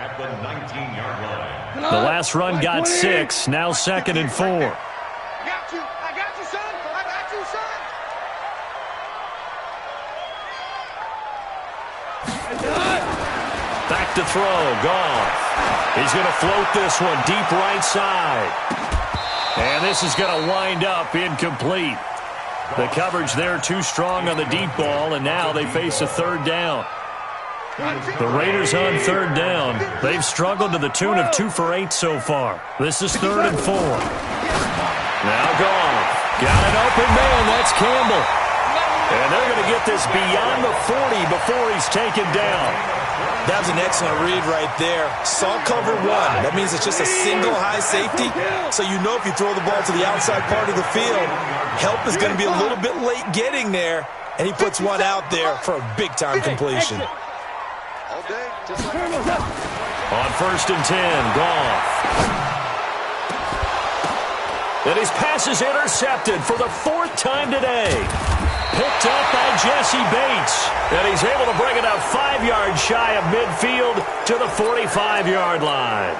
at the 19-yard line. The last run got 6, now 2nd and 4. I got you, son. I got you, son. Back to throw, Goff. He's going to float this one deep right side. And this is going to wind up incomplete. The coverage there too strong on the deep ball, and now they face a 3rd down. The Raiders on 3rd down. They've struggled to the tune of 2 for 8 so far. This is 3rd and 4. Now Goff. Got an open man. That's Campbell. And they're going to get this beyond the 40 before he's taken down. That was an excellent read right there. Saw cover 1. That means it's just a single high safety. So you know if you throw the ball to the outside part of the field, help is going to be a little bit late getting there. And he puts one out there for a big-time completion. On 1st and 10, Goff. And his pass is intercepted for the 4th time today. Picked up by Jesse Bates. And he's able to bring it up 5 yards shy of midfield to the 45-yard line.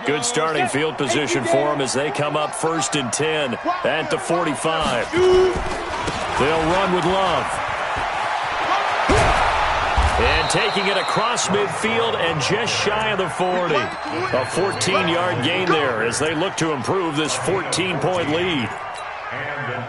Good starting field position for them as they come up 1st and 10 at the 45. They'll run with Love. And taking it across midfield and just shy of the 40. A 14-yard gain there as they look to improve this 14-point lead.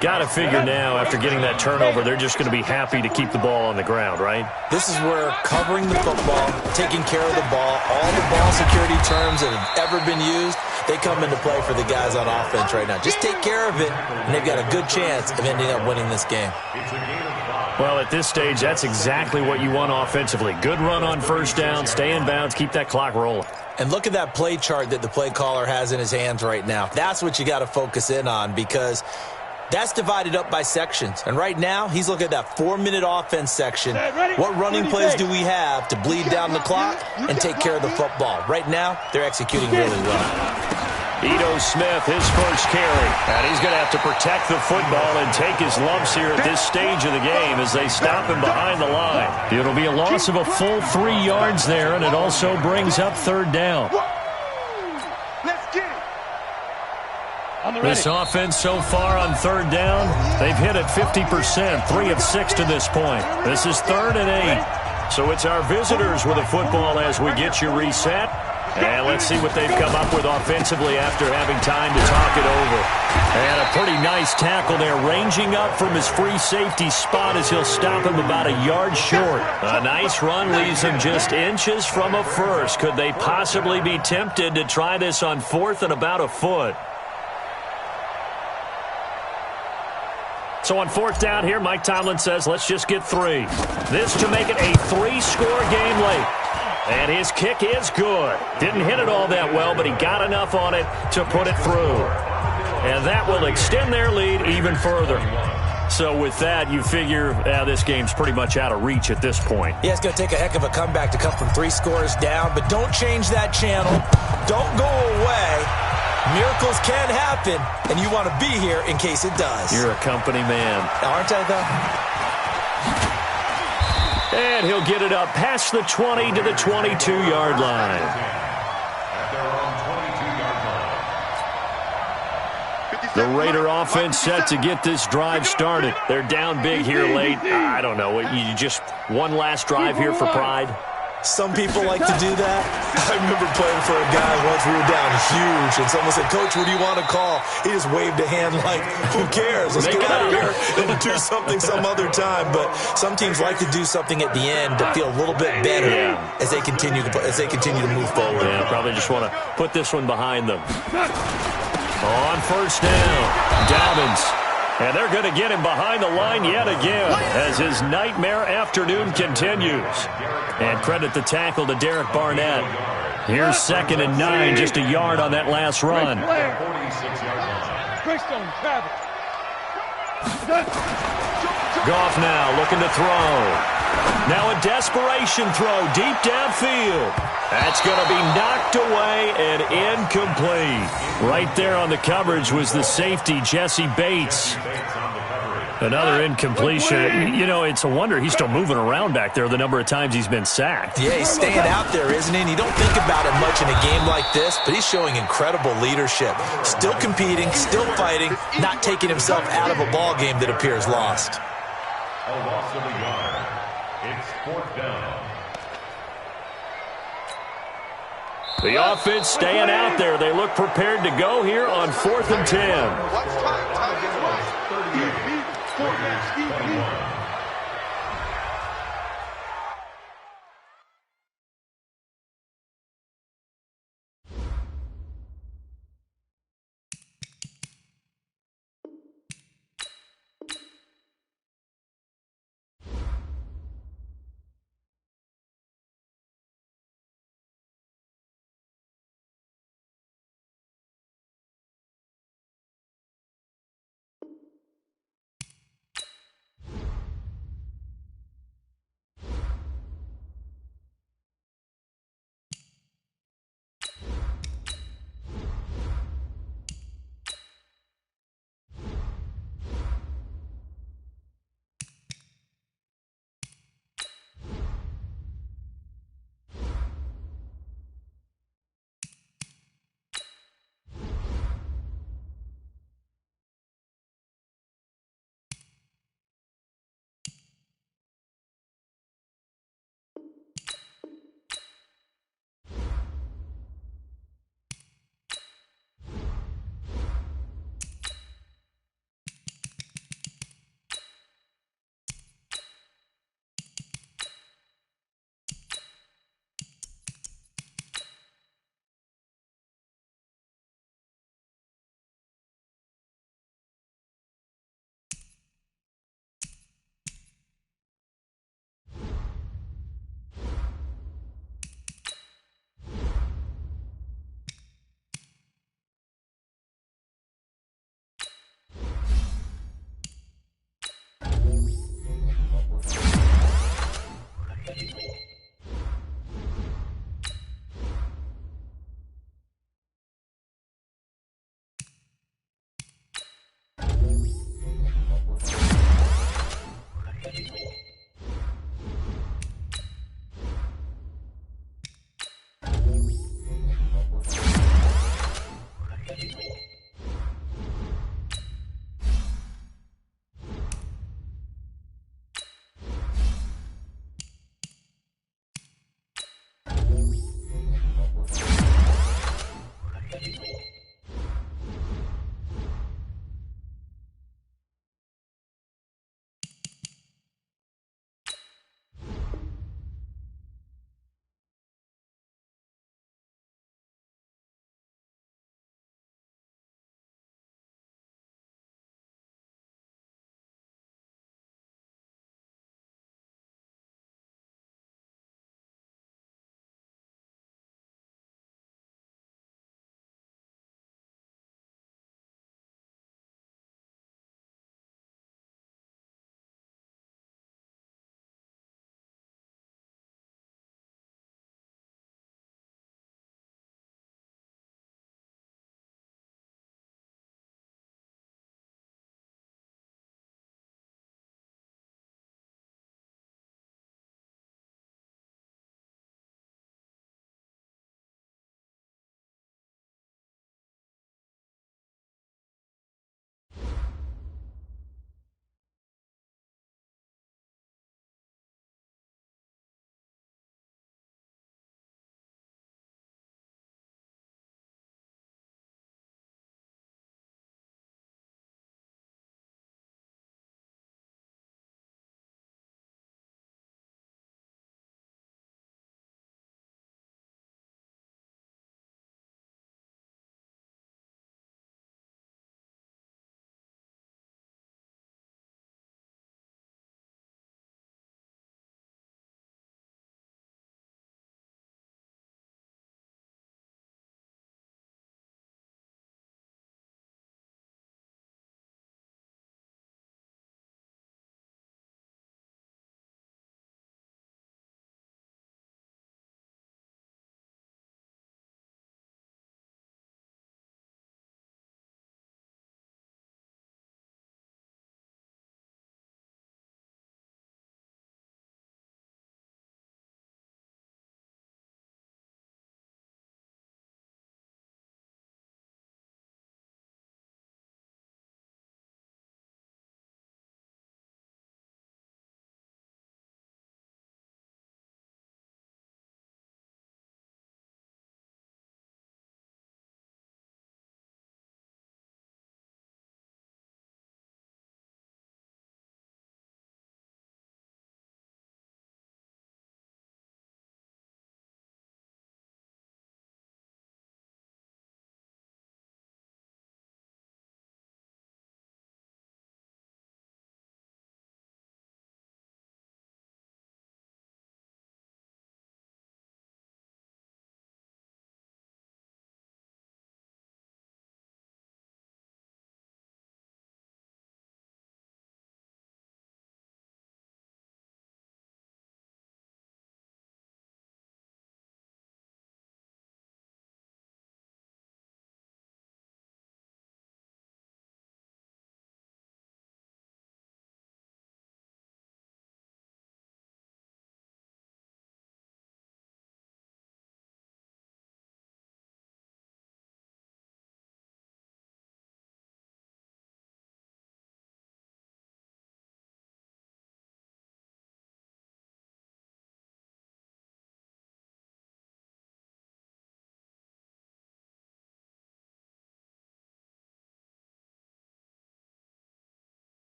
Got to figure now, after getting that turnover, they're just going to be happy to keep the ball on the ground, right? This is where covering the football, taking care of the ball, all the ball security terms that have ever been used, they come into play for the guys on offense right now. Just take care of it, and they've got a good chance of ending up winning this game. Well, at this stage, that's exactly what you want offensively. Good run on 1st down, stay in bounds, keep that clock rolling. And look at that play chart that the play caller has in his hands right now. That's what you got to focus in on, because that's divided up by sections. And right now, he's looking at that 4-minute offense section. What running plays do we have to bleed down the clock and take care of the football? Right now, they're executing really well. Ito Smith, his first carry. And he's going to have to protect the football and take his lumps here at this stage of the game as they stop him behind the line. It'll be a loss of a full 3 yards there, and it also brings up 3rd down. This offense so far on 3rd down, they've hit it 50%, 3 of 6 to this point. This is 3rd and 8. So it's our visitors with the football as we get you reset. And let's see what they've come up with offensively after having time to talk it over. And a pretty nice tackle there, ranging up from his free safety spot as he'll stop him about a yard short. A nice run leaves him just inches from a first. Could they possibly be tempted to try this on 4th and about a foot? So on 4th down here, Mike Tomlin says, let's just get 3. This to make it a 3-score game late. And his kick is good. Didn't hit it all that well, but he got enough on it to put it through. And that will extend their lead even further. So with that, you figure this game's pretty much out of reach at this point. Yeah, it's going to take a heck of a comeback to come from 3 scores down, but don't change that channel. Don't go away. Miracles can happen, and you want to be here in case it does. You're a company man. Aren't I, though? And he'll get it up past the 20 to the 22-yard line. The Raider offense set to get this drive started. They're down big here late. I don't know. You just one last drive here for pride? Some people like to do that. I remember playing for a guy once. We were down huge, and someone said, Coach, what do you want to call? He just waved a hand like, who cares? Let's get out of here and do something some other time. But some teams like to do something at the end to feel a little bit better as they continue to move forward. Yeah, probably just want to put this one behind them. On 1st down, Dobbins. And they're going to get him behind the line yet again as his nightmare afternoon continues. And credit the tackle to Derek Barnett. Here's 2nd and 9, just a yard on that last run. Goff now looking to throw. Now a desperation throw deep downfield. That's going to be knocked away and incomplete. Right there on the coverage was the safety, Jesse Bates. Another incompletion. You know, it's a wonder he's still moving around back there the number of times he's been sacked. Yeah, he's staying out there, isn't he? And you don't think about it much in a game like this, but he's showing incredible leadership. Still competing, still fighting, not taking himself out of a ball game that appears lost. A loss of a yard. It's fourth down. The offense staying out there. They look prepared to go here on 4th and 10. Watch time. Time is right.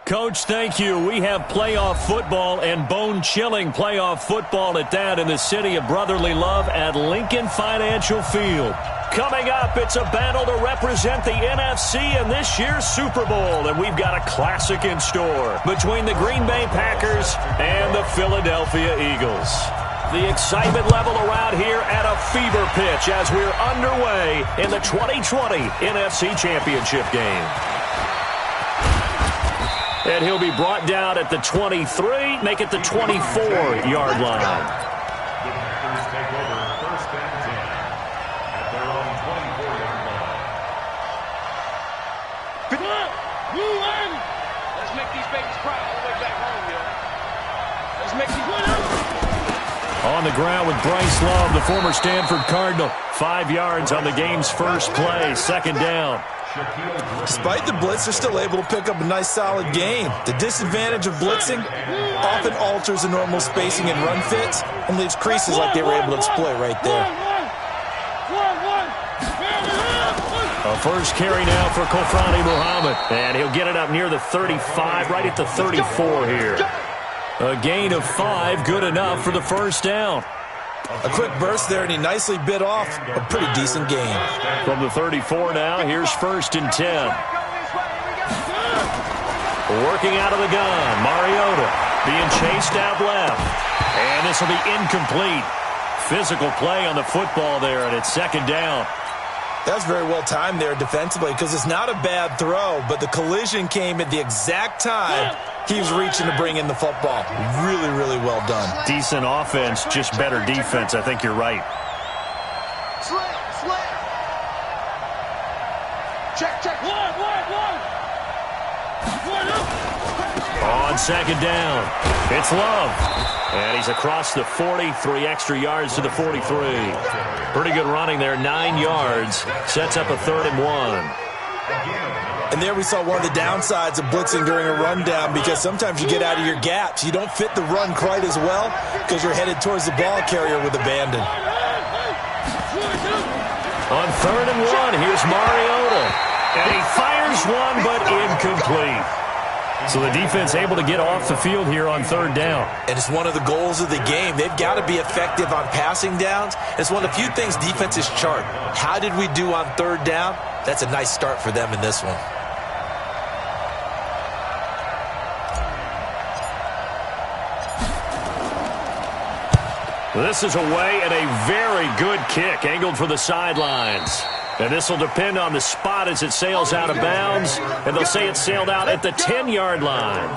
Coach, thank you. We have playoff football and bone-chilling playoff football at that in the city of brotherly love at Lincoln Financial Field. Coming up, it's a battle to represent the NFC in this year's Super Bowl, and we've got a classic in store between the Green Bay Packers and the Philadelphia Eagles. The excitement level around here at a fever pitch as we're underway in the 2020 NFC Championship game. And he'll be brought down at the 23, make it the 24-yard line. The Packers take over first and 10 at their own 24-yard line. Let's make these babies cry all the way back home, yo. Let's make these... On the ground with Bryce Love, the former Stanford Cardinal. 5 yards on the game's first play, second down. Despite the blitz, they're still able to pick up a nice, solid gain. The disadvantage of blitzing often alters the normal spacing and run fits and leaves creases like they were able to exploit right there. A first carry now for Kofrani Muhammad, and he'll get it up near the 35, right at the 34 here. A gain of 5, good enough for the first down. A quick burst there, and he nicely bit off a pretty decent gain. From the 34 now, here's first and 10. Working out of the gun, Mariota being chased out left. And this will be incomplete. Physical play on the football there, and it's second down. That's very well timed there defensively because it's not a bad throw, but the collision came at the exact time he was reaching to bring in the football. Really, really well done. Decent offense, just better defense. I think you're right. Slam. Check. On second down, it's Love. And he's across the 40, 3 extra yards to the 43. Pretty good running there, 9 yards. Sets up a 3rd and 1. And there we saw one of the downsides of blitzing during a rundown because sometimes you get out of your gaps. You don't fit the run quite as well because you're headed towards the ball carrier with abandon. On 3rd and 1, here's Mariota. And he fires one, but incomplete. So the defense able to get off the field here on 3rd down. And it's one of the goals of the game. They've got to be effective on passing downs. It's one of the few things defenses chart. How did we do on 3rd down? That's a nice start for them in this one. This is away and a very good kick angled for the sidelines. And this will depend on the spot as it sails out of bounds. And they'll say it sailed out at the 10-yard line.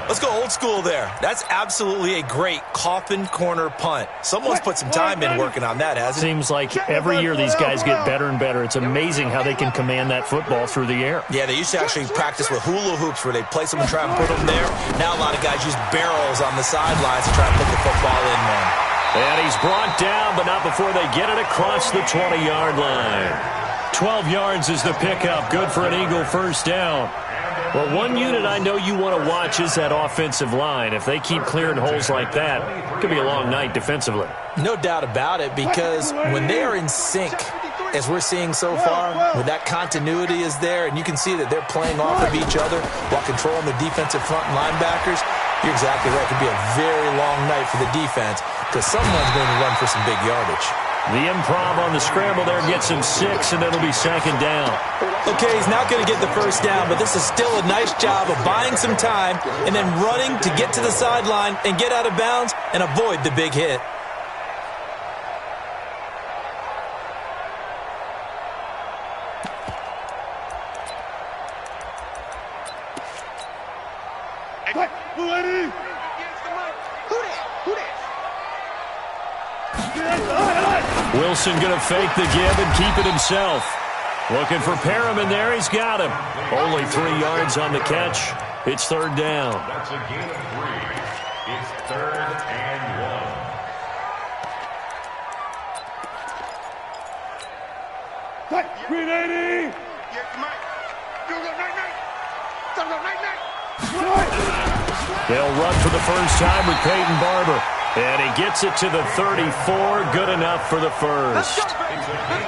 Let's go old school there. That's absolutely a great coffin corner punt. Someone's put some time in working on that, hasn't it? Seems like every year these guys get better and better. It's amazing how they can command that football through the air. Yeah, they used to actually practice with hula hoops where they place them and try and put them there. Now a lot of guys use barrels on the sidelines to try and put the football in there. And he's brought down, but not before they get it across the 20-yard line. 12 yards is the pickup. Good for an Eagle first down. Well, one unit I know you want to watch is that offensive line. If they keep clearing holes like that, it could be a long night defensively. No doubt about it, because when they are in sync, as we're seeing so far, when that continuity is there, and you can see that they're playing off of each other while controlling the defensive front linebackers, you're exactly right. It could be a very long night for the defense because someone's going to run for some big yardage. The improv on the scramble there gets him 6, and it'll be second down. Okay, he's not going to get the first down, but this is still a nice job of buying some time and then running to get to the sideline and get out of bounds and avoid the big hit. Wilson going to fake the give and keep it himself. Looking for Perriman there. He's got him. Only 3 yards on the catch. It's 3rd down. That's a gain of 3. It's 3rd and 1. Green 80! They'll run for the first time with Peyton Barber. And he gets it to the 34. Good enough for the first.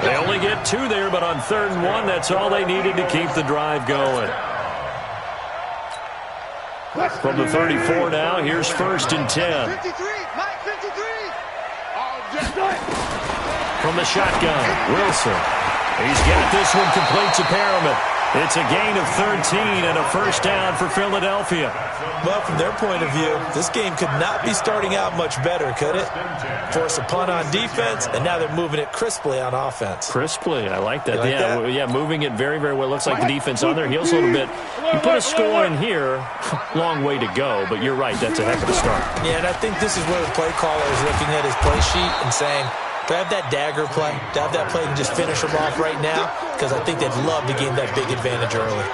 They only get 2 there, but on 3rd and 1, that's all they needed to keep the drive going. From the 34 now, here's 1st and 10. 53, Mike, 53. From the shotgun, Wilson. He's got this one complete to Perriman. It's a gain of 13 and a 1st down for Philadelphia. Well, from their point of view, this game could not be starting out much better, could it? Force a punt on defense, and now they're moving it crisply on offense. Crisply, I like that. Like that? Yeah, moving it very, very well. Looks like the defense on their heels a little bit. You put a score in here, long way to go, but you're right, that's a heck of a start. Yeah, and I think this is where the play caller is looking at his play sheet and saying, do I have that dagger play? Do I have that play and just finish them off right now? Because I think they'd love to gain that big advantage early.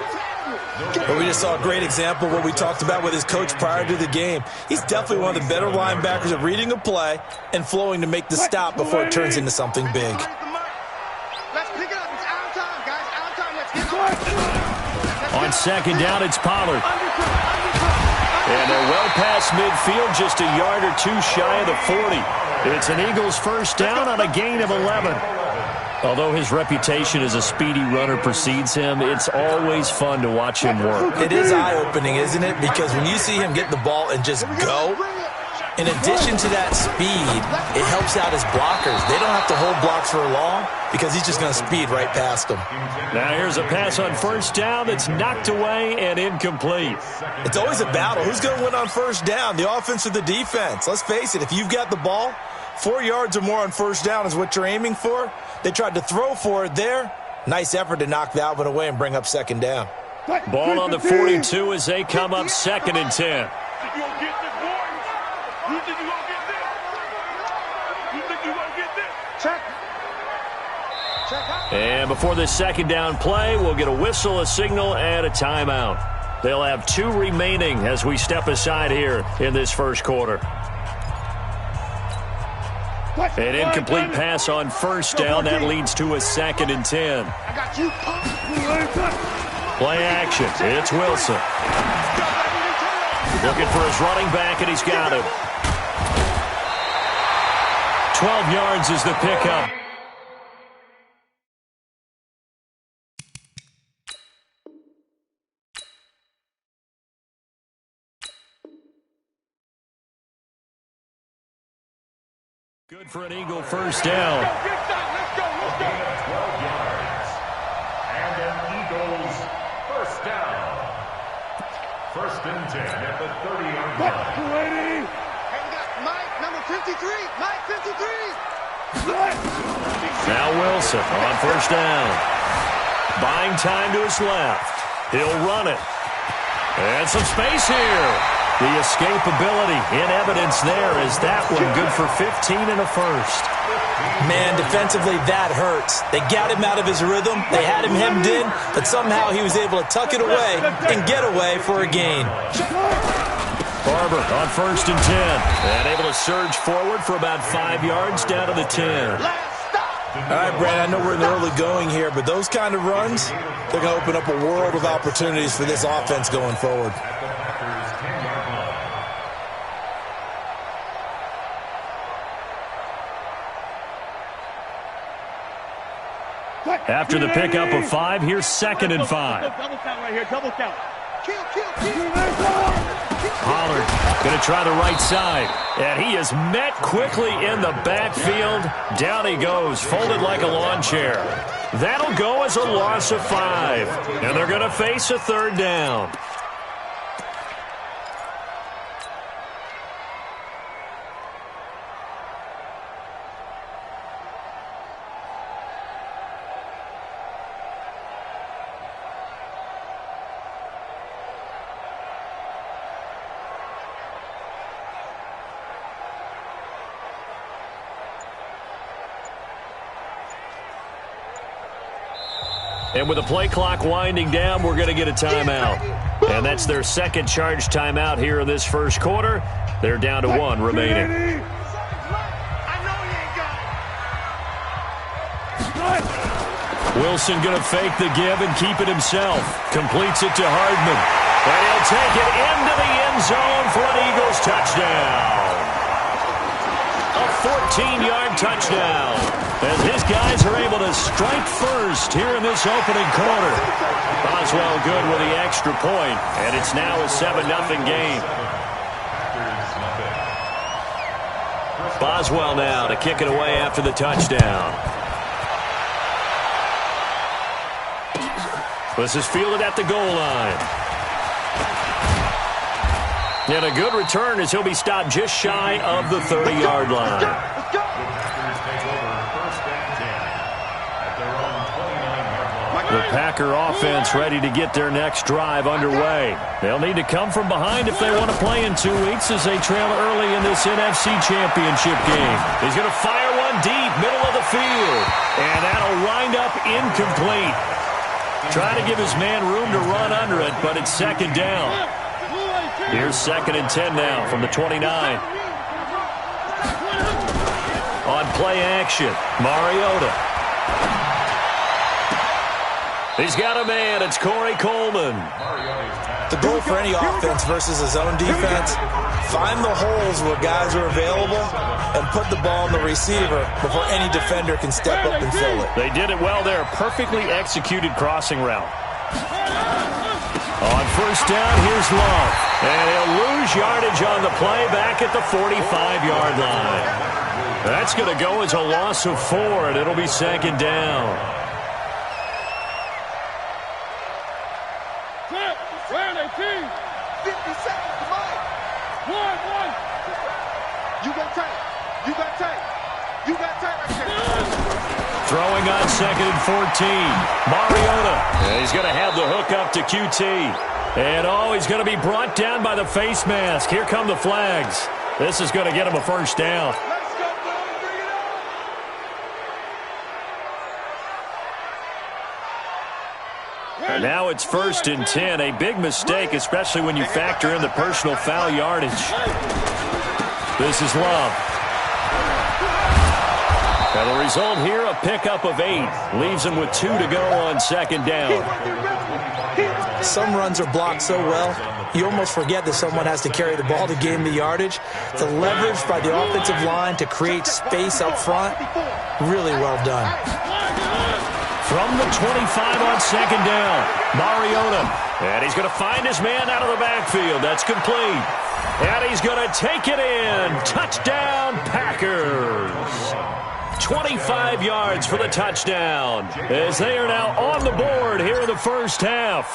But we just saw a great example of what we talked about with his coach prior to the game. He's definitely one of the better linebackers at reading a play and flowing to make the stop before it turns into something big. Let's pick it up. It's our time, guys. Our time. Let's get going. On 2nd down, it's Pollard. And they're well past midfield, just a yard or two shy of the 40. It's an Eagles 1st down on a gain of 11. Although his reputation as a speedy runner precedes him, it's always fun to watch him work. It is eye-opening, isn't it? Because when you see him get the ball and just go, in addition to that speed, it helps out his blockers. They don't have to hold blocks for long because he's just going to speed right past them. Now here's a pass on 1st down that's knocked away and incomplete. It's always a battle. Who's going to win on 1st down, the offense or the defense? Let's face it, if you've got the ball, 4 yards or more on 1st down is what you're aiming for. They tried to throw for it there. Nice effort to knock that one away and bring up 2nd down. Ball on the 42 as they come up 2nd and 10. And before this 2nd down play, we'll get a whistle, a signal, and a timeout. They'll have 2 remaining as we step aside here in this 1st quarter. An incomplete pass on 1st down. That leads to a 2nd and 10. I got you. Play action. It's Wilson. Looking for his running back, and he's got him. 12 yards is the pickup. Good for an Eagle 1st down. Let's go. 12 yards. And an Eagles 1st down. 1st and 10 at the 30-yard line. Hey, we got Mike, number 53. Mike, 53. Now Wilson on 1st down. Buying time to his left. He'll run it. And some space here. The escapability in evidence there is that one good for 15 and a 1st. Man, defensively, that hurts. They got him out of his rhythm. They had him hemmed in, but somehow he was able to tuck it away and get away for a gain. Barber on 1st and 10. And able to surge forward for about 5 yards down to the 10. All right, Brad, I know we're in the early going here, but those kind of runs, they're going to open up a world of opportunities for this offense going forward. After the pickup of 5, here's 2nd and 5. Double count right here, double count. Kill. Pollard going to try the right side. And he is met quickly in the backfield. Down he goes, folded like a lawn chair. That'll go as a loss of 5. And they're going to face a 3rd down. And with the play clock winding down, we're going to get a timeout. And that's their 2nd charge timeout here in this 1st quarter. They're down to 1 remaining. Wilson going to fake the give and keep it himself. Completes it to Hardman. And he'll take it into the end zone for an Eagles touchdown. A 14-yard touchdown. As his guys are able to strike first here in this opening quarter. Boswell good with the extra point, and it's now a 7-0 game. Boswell now to kick it away after the touchdown. This is fielded at the goal line. And a good return as he'll be stopped just shy of the 30-yard line. The Packer offense ready to get their next drive underway. They'll need to come from behind if they want to play in 2 weeks as they trail early in this NFC Championship game. He's going to fire one deep, middle of the field. And that'll wind up incomplete. Trying to give his man room to run under it, but it's second down. Here's 2nd and 10 now from the 29. On play action, Mariota. He's got a man. It's Corey Coleman. The goal for any offense versus a zone defense, find the holes where guys are available and put the ball in the receiver before any defender can step up and fill it. They did it well there. Perfectly executed crossing route. On first down, here's Love. And he'll lose yardage on the play back at the 45-yard line. That's going to go as a loss of 4, and it'll be second down. Throwing on 2nd and 14. Mariota. And he's going to have the hook up to QT. And he's going to be brought down by the face mask. Here come the flags. This is going to get him a first down. And now it's 1st and 10. A big mistake, especially when you factor in the personal foul yardage. This is Love. And the result here, a pickup of 8. Leaves him with 2 to go on second down. Some runs are blocked so well, you almost forget that someone has to carry the ball to gain the yardage. The leverage by the offensive line to create space up front, really well done. From the 25 on second down, Mariota. And he's going to find his man out of the backfield. That's complete. And he's going to take it in. Touchdown, Packers. 25 yards for the touchdown as they are now on the board here in the first half.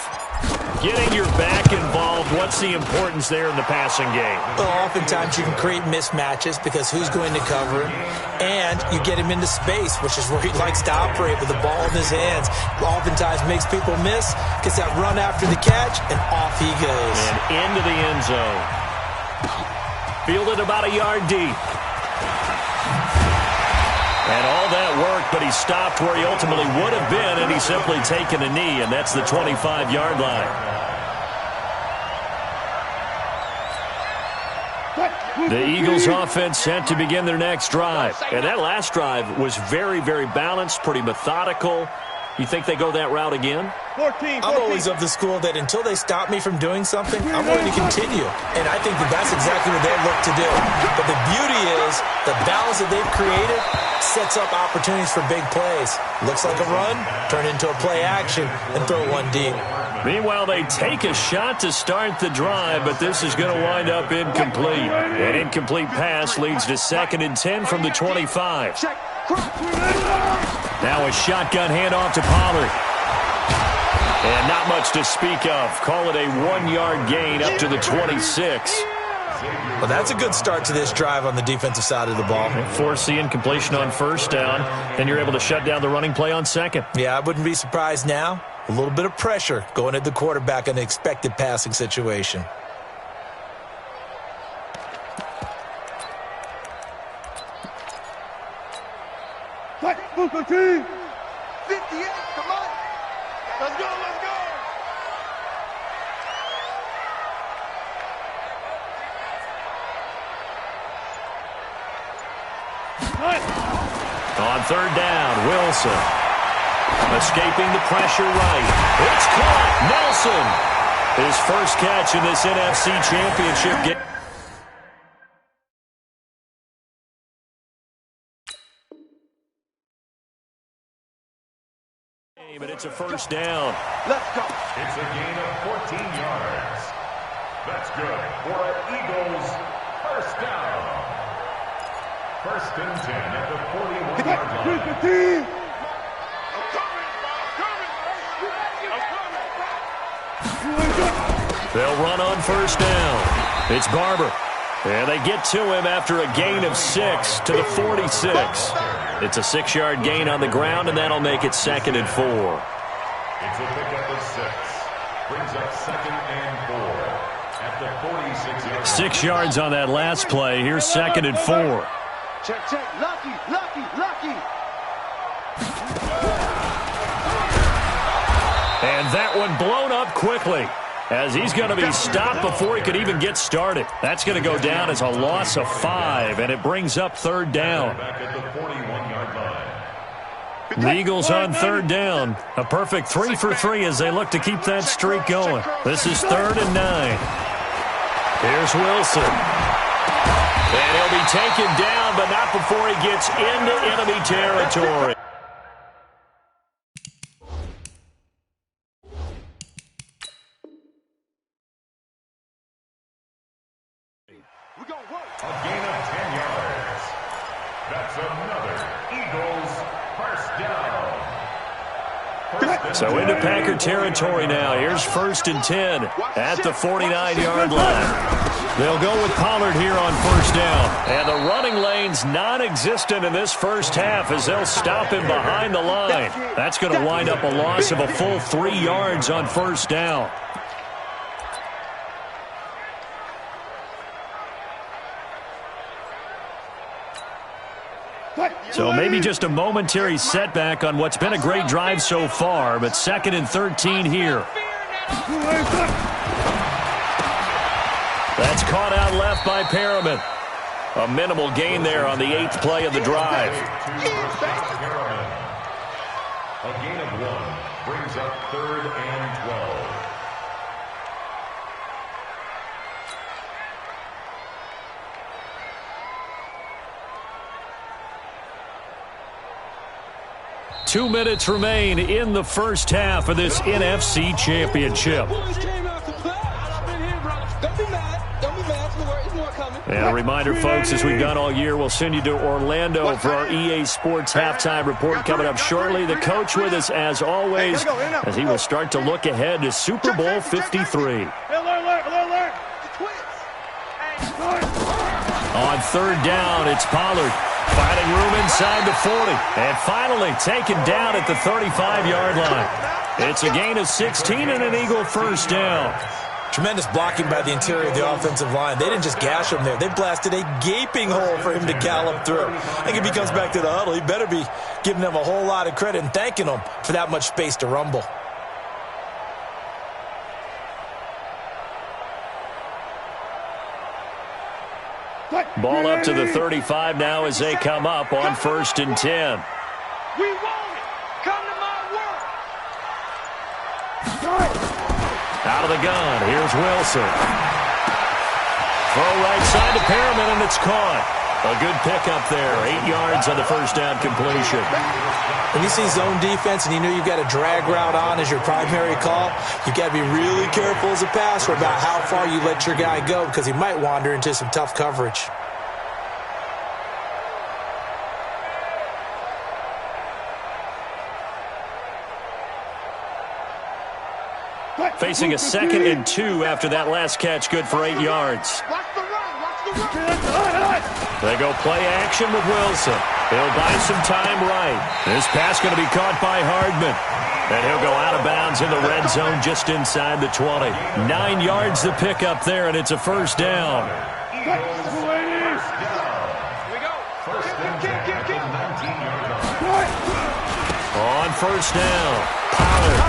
Getting your back involved, what's the importance there in the passing game? Well, oftentimes you can create mismatches because who's going to cover him, and you get him into space, which is where he likes to operate with the ball in his hands. Oftentimes makes people miss, gets that run after the catch, and off he goes. And into the end zone. Fielded about a yard deep. And all that work, but he stopped where he ultimately would have been, and he's simply taken a knee, and that's the 25-yard line. The Eagles offense set to begin their next drive. And that last drive was very, very balanced, pretty methodical. You think they go that route again? 14. I'm always of the school that until they stop me from doing something, I'm going to continue. And I think that that's exactly what they look to do. But the beauty is the balance that they've created sets up opportunities for big plays. Looks like a run, turn into a play action, and throw one deep. Meanwhile, they take a shot to start the drive, but this is going to wind up incomplete. An incomplete pass leads to 2nd and 10 from the 25. Now a shotgun handoff to Pollard. And not much to speak of. Call it a 1-yard gain up to the 26. Well, that's a good start to this drive on the defensive side of the ball. Force the incompletion on first down. Then you're able to shut down the running play on second. Yeah, I wouldn't be surprised now. A little bit of pressure going at the quarterback in the expected passing situation. Booker team. 58, come on. Let's go, let's go. On third down, Wilson. Escaping the pressure right. It's caught. Nelson. His first catch in this NFC Championship game. But it's a first down. Let's go. It's a gain of 14 yards. That's good for an Eagles first down. First and 10 at the 41-yard line. They'll run on first down. It's Barber. And they get to him after a gain of 6 to the 46. It's a 6-yard gain on the ground, and that'll make it 2nd and 4. It's a pickup of 6. Brings up 2nd and 4 at the 46-yard line. 6 yards on that last play. Here's 2nd and 4. Check, check. Lucky, lucky, lucky. And that one blown up quickly, as he's going to be stopped before he could even get started. That's going to go down as a loss of 5, and it brings up 3rd down. Back at the 41-yard line. The Eagles on 3rd down. A perfect 3 for 3 as they look to keep that streak going. This is 3rd and 9. Here's Wilson. And he'll be taken down, but not before he gets into enemy territory. A gain of 10 yards. That's another Eagles first down. So into Packer territory now. Here's 1st and 10 at the 49-yard line. They'll go with Pollard here on first down. And the running lane's non-existent in this first half as they'll stop him behind the line. That's going to wind up a loss of a full 3 yards on first down. So maybe just a momentary setback on what's been a great drive so far, but 2nd and 13 here. That's caught out left by Perriman. A minimal gain there on the 8th play of the drive. A gain of 1 brings up 3rd and 12. Two minutes remain in the first half of this NFC Championship. And a reminder, folks, as we've done all year, we'll send you to Orlando for our EA Sports halftime report coming up shortly. The coach with us, as always, as he will start to look ahead to Super Bowl 53. On 3rd down, it's Pollard. Finding room inside the 40. And finally taken down at the 35-yard line. It's a gain of 16 and an Eagle first down. Tremendous blocking by the interior of the offensive line. They didn't just gash him there. They blasted a gaping hole for him to gallop through. I think if he comes back to the huddle, he better be giving them a whole lot of credit and thanking them for that much space to rumble. Ball up to the 35 now as they come up on 1st and 10. We want it. Come to my work. Out of the gun, here's Wilson. Throw right side to Perriman, and it's caught. A good pickup there, 8 yards on the first down completion. When you see zone defense and you know you've got a drag route on as your primary call, you've got to be really careful as a passer about how far you let your guy go because he might wander into some tough coverage. Facing a 2nd and 2 after that last catch, good for 8 yards. Watch the run, watch the run. They go play action with Wilson. He'll buy some time right. This pass going to be caught by Hardman. And he'll go out of bounds in the red zone just inside the 20. 9 yards the pick up there, and it's a first down. Here we go. First and 10 at the 19-yard line. On first down, Pollard.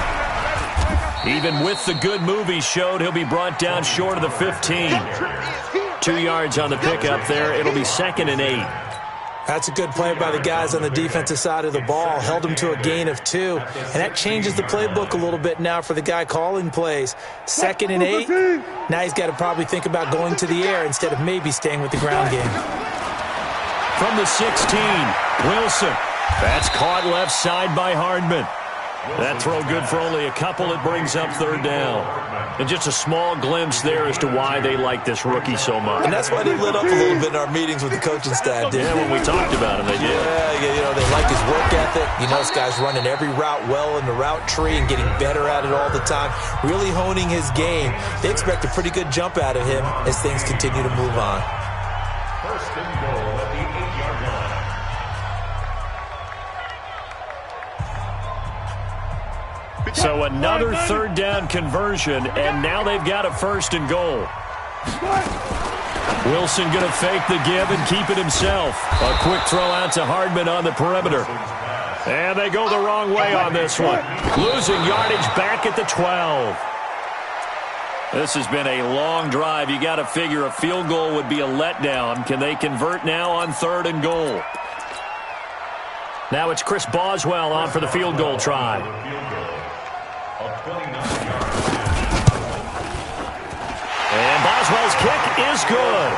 Even with the good move he showed, he'll be brought down short of the 15. 2 yards on the pickup there. It'll be 2nd and 8. That's a good play by the guys on the defensive side of the ball. Held him to a gain of 2. And that changes the playbook a little bit now for the guy calling plays. 2nd and 8. Now he's got to probably think about going to the air instead of maybe staying with the ground game. From the 16, Wilson. That's caught left side by Hardman. That throw good for only a couple. It brings up third down. And just a small glimpse there as to why they like this rookie so much. And that's why they lit up a little bit in our meetings with the coaching staff, didn't Yeah, when we talked about him, they did. Yeah, they like his work ethic. This guy's running every route well in the route tree and getting better at it all the time, really honing his game. They expect a pretty good jump out of him as things continue to move on. First and goal at the 8-yard line. So another third down conversion, and now they've got a first and goal. Wilson going to fake the give and keep it himself. A quick throw out to Hardman on the perimeter. And they go the wrong way on this one. Losing yardage back at the 12. This has been a long drive. You got to figure a field goal would be a letdown. Can they convert now on third and goal? Now it's Chris Boswell on for the field goal try. And Boswell's kick is good.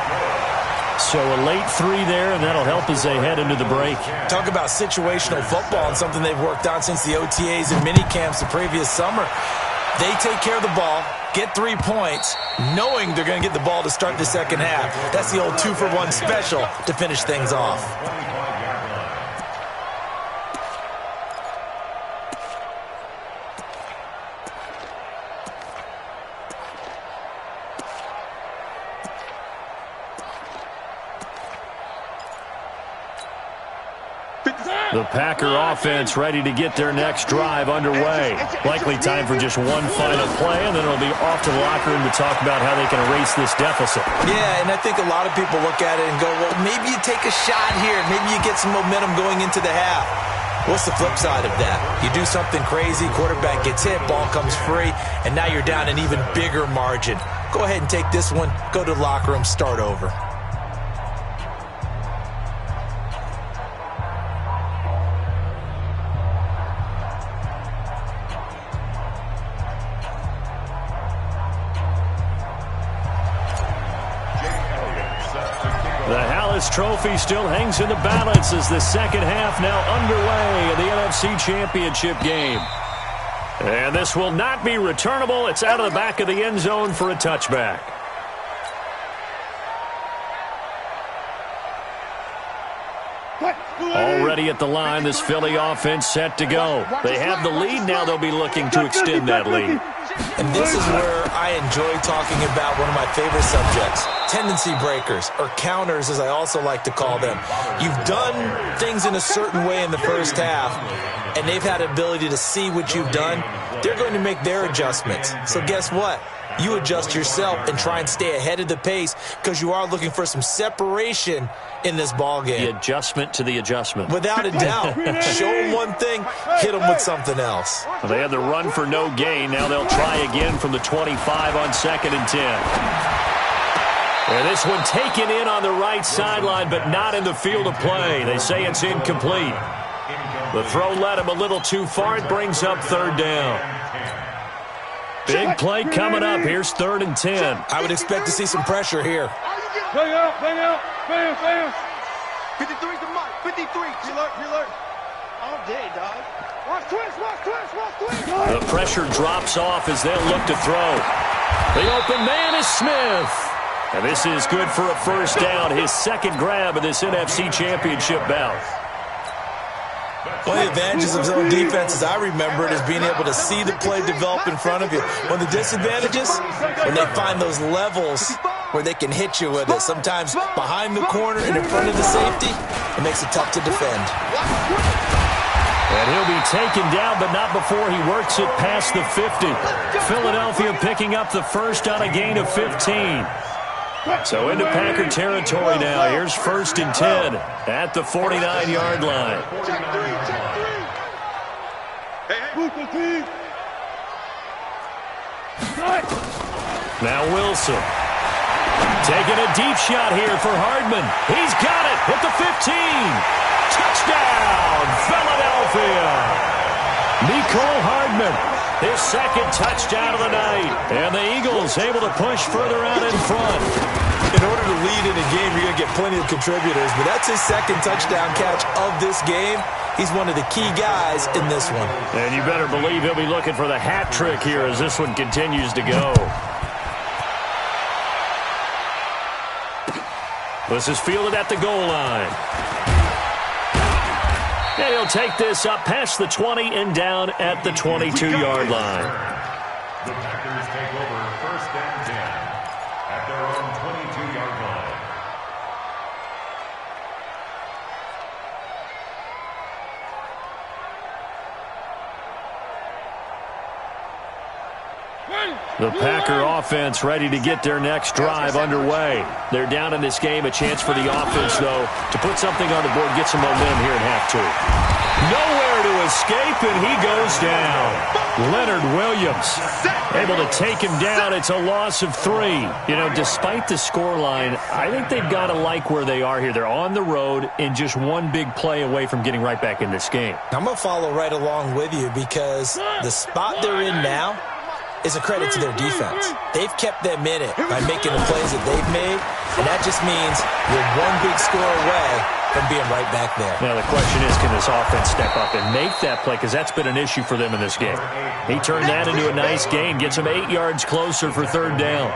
So a late three there, and that'll help as they head into the break. Talk about situational football and something they've worked on since the OTAs and mini camps the previous summer. They take care of the ball, get 3 points, knowing they're going to get the ball to start the second half. That's the old 2-for-1 special to finish things off. The Packer offense ready to get their next drive underway. Likely time for just one final play, and then it'll be off to the locker room to talk about how they can erase this deficit. Yeah, and I think a lot of people look at it and go, well, maybe you take a shot here. Maybe you get some momentum going into the half. What's the flip side of that? You do something crazy, quarterback gets hit, ball comes free, and now you're down an even bigger margin. Go ahead and take this one, go to the locker room, start over. The Hallis Trophy still hangs in the balance as the second half now underway in the NFC Championship game. And this will not be returnable. It's out of the back of the end zone for a touchback. Already at the line, this Philly offense set to go. They have the lead. Now they'll be looking to extend that lead. And this is where I enjoy talking about one of my favorite subjects, tendency breakers, or counters as I also like to call them. You've done things in a certain way in the first half, and they've had the ability to see what you've done. They're going to make their adjustments. So guess what? You adjust yourself and try and stay ahead of the pace because you are looking for some separation in this ball game. The adjustment to the adjustment. Without a doubt. Show them one thing, hit them with something else. Well, they had the run for no gain. Now they'll try again from the 25 on 2nd and 10. And this one taken in on the right sideline, but not in the field of play. They say it's incomplete. The throw led him a little too far. It brings up third down. Big play coming up. Here's 3rd and 10. I would expect to see some pressure here. Bang out, bang out, bam, bam. 53's the mark, 53. Pre-alert. All day, dog. Watch twist. The pressure drops off as they'll look to throw. The open man is Smith. And this is good for a first down. His second grab of this NFC Championship bout. One of the advantages of zone defenses, I remember it, is being able to see the play develop in front of you. One of the disadvantages, when they find those levels where they can hit you with it, sometimes behind the corner and in front of the safety, it makes it tough to defend. And he'll be taken down, but not before he works it past the 50. Philadelphia picking up the first on a gain of 15. So into Packer territory now. Here's 1st and 10 at the 49-yard line. Now Wilson. Taking a deep shot here for Hardman. He's got it at the 15. Touchdown, Philadelphia. Nicole Hardman, his second touchdown of the night. And the Eagles able to push further out in front. In order to lead in a game, you're going to get plenty of contributors, but that's his second touchdown catch of this game. He's one of the key guys in this one. And you better believe he'll be looking for the hat trick here as this one continues to go. This is fielded at the goal line. And he'll take this up past the 20 and down at the 22-yard line. The Packers take over 1st and 10 at their own 22-yard line. The Packer offense ready to get their next drive underway. They're down in this game. A chance for the offense, though, to put something on the board, get some momentum here in half two. Nowhere to escape, and he goes down. Leonard Williams able to take him down. It's a loss of 3. You know, despite the scoreline, I think they've got to like where they are here. They're on the road and just one big play away from getting right back in this game. I'm going to follow right along with you because the spot they're in now is a credit to their defense. They've kept them in it by making the plays that they've made, and that just means you're one big score away from being right back there. Now, the question is, can this offense step up and make that play? Because that's been an issue for them in this game. He turned that into a nice gain, gets him 8 yards closer for 3rd down.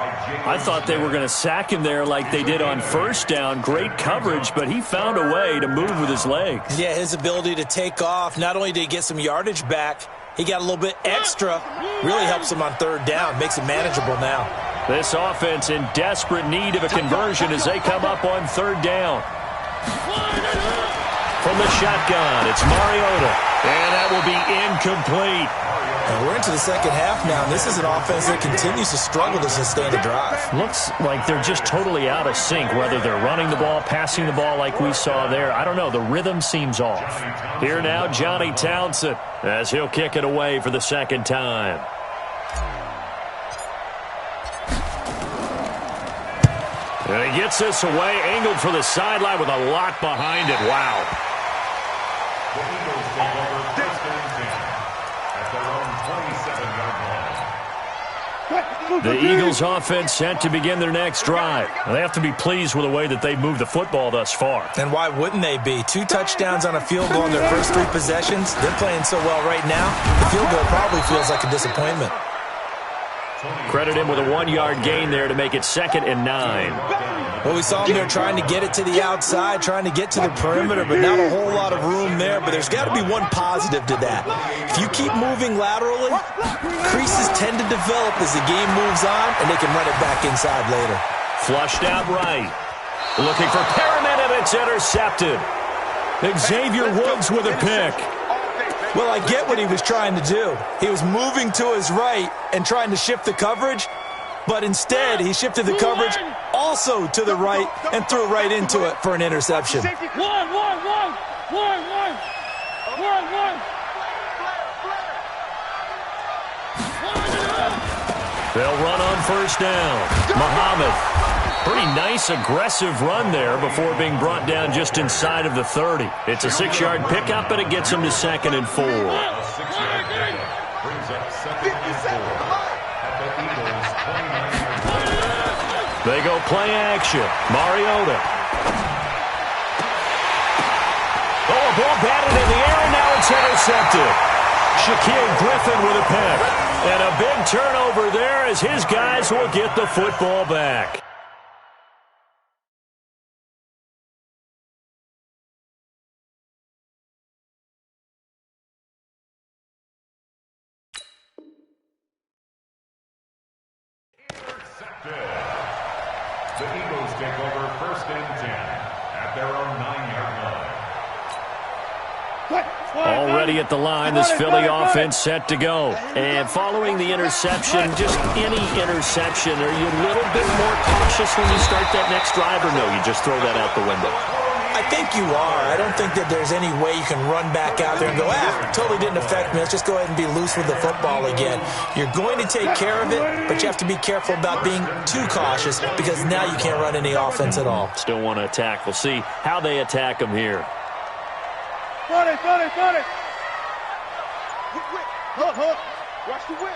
I thought they were going to sack him there like they did on 1st down. Great coverage, but he found a way to move with his legs. Yeah, his ability to take off, not only did he get some yardage back, he got a little bit extra. Really helps him on 3rd down. Makes it manageable now. This offense in desperate need of a conversion as they come up on 3rd down. From the shotgun, it's Mariota. And that will be incomplete. And we're into the second half now, and this is an offense that continues to struggle to sustain a drive. Looks like they're just totally out of sync, whether they're running the ball, passing the ball like we saw there. I don't know. The rhythm seems off. Here now, Johnny Townsend, as he'll kick it away for the 2nd time. And he gets this away, angled for the sideline with a lot behind it. Wow. The Eagles take over 1st and 10 at their own 27-yard line. The Eagles offense set to begin their next drive. They have to be pleased with the way that they've moved the football thus far. And why wouldn't they be? 2 touchdowns on a field goal in their first 3 possessions. They're playing so well right now, the field goal probably feels like a disappointment. Credit him with a 1-yard gain there to make it 2nd and 9. Well, we saw him there trying to get it to the outside, trying to get to the perimeter, but not a whole lot of room there. But there's got to be one positive to that. If you keep moving laterally, creases tend to develop as the game moves on, and they can run it back inside later. Flushed out right. Looking for Perriman, and it's intercepted. Xavier Woods with a pick. Well, I get what he was trying to do. He was moving to his right and trying to shift the coverage, but instead he shifted the coverage also to the right and threw right into it for an interception. One. They'll run on 1st down. Muhammad. Pretty nice, aggressive run there before being brought down just inside of the 30. It's a 6-yard pickup, and it gets him to 2nd and 4. A 6-yard pickup brings up 2nd and 4 at the Eagles' 29-yard line. They go play action. Mariota. Oh, a ball batted in the air, and now it's intercepted. Shaquille Griffin with a pick. And a big turnover there as his guys will get the football back. The Eagles take over 1st and 10 at their own 9-yard line. Already at the line, this Philly offense set to go. And following the interception, just any interception, are you a little bit more cautious when you start that next drive, or no, you just throw that out the window? I think you are. I don't think that there's any way you can run back out there and go, totally didn't affect me. Let's just go ahead and be loose with the football again. You're going to take care of it, but you have to be careful about being too cautious because now you can't run any offense at all. Still want to attack. We'll see how they attack them here. Got it. Watch the whip.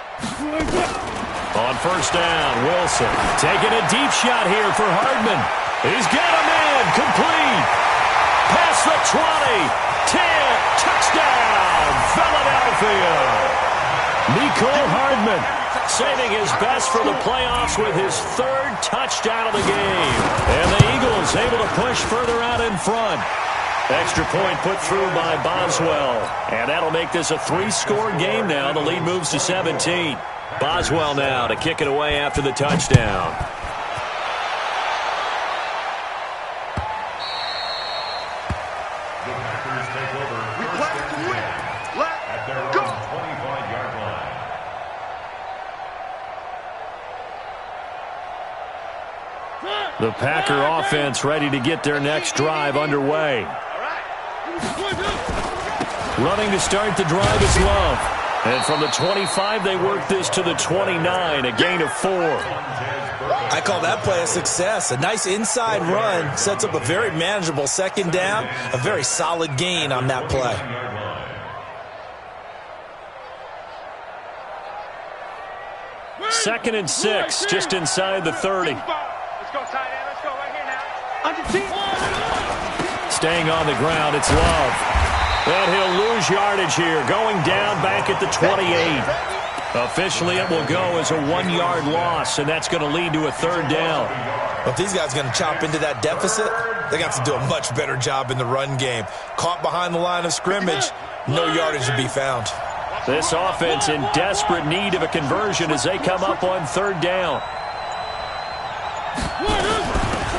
On 1st down, Wilson taking a deep shot here for Hardman. He's got a man complete. Past the 20, 10, touchdown. Mecole Hardman saving his best for the playoffs with his third touchdown of the game. And the Eagles able to push further out in front. Extra point put through by Boswell. And that'll make this a 3-score game now. The lead moves to 17. Boswell now to kick it away after the touchdown. The Packers take over. We play to win. At their own 25-yard line. The Packer offense ready to get their next drive underway. Running to start the drive is Love. And from the 25, they work this to the 29, a gain of 4. I call that play a success. A nice inside run sets up a very manageable second down, a very solid gain on that play. Second and 6, just inside the 30. Let's go, tight end. Let's go right here now. Staying on the ground, it's Love. And he'll lose yardage here, going down back at the 28. Officially, it will go as a 1-yard loss, and that's going to lead to a third down. Well, if these guys are going to chop into that deficit, they're going to have to do a much better job in the run game. Caught behind the line of scrimmage, no yardage to be found. This offense in desperate need of a conversion as they come up on third down.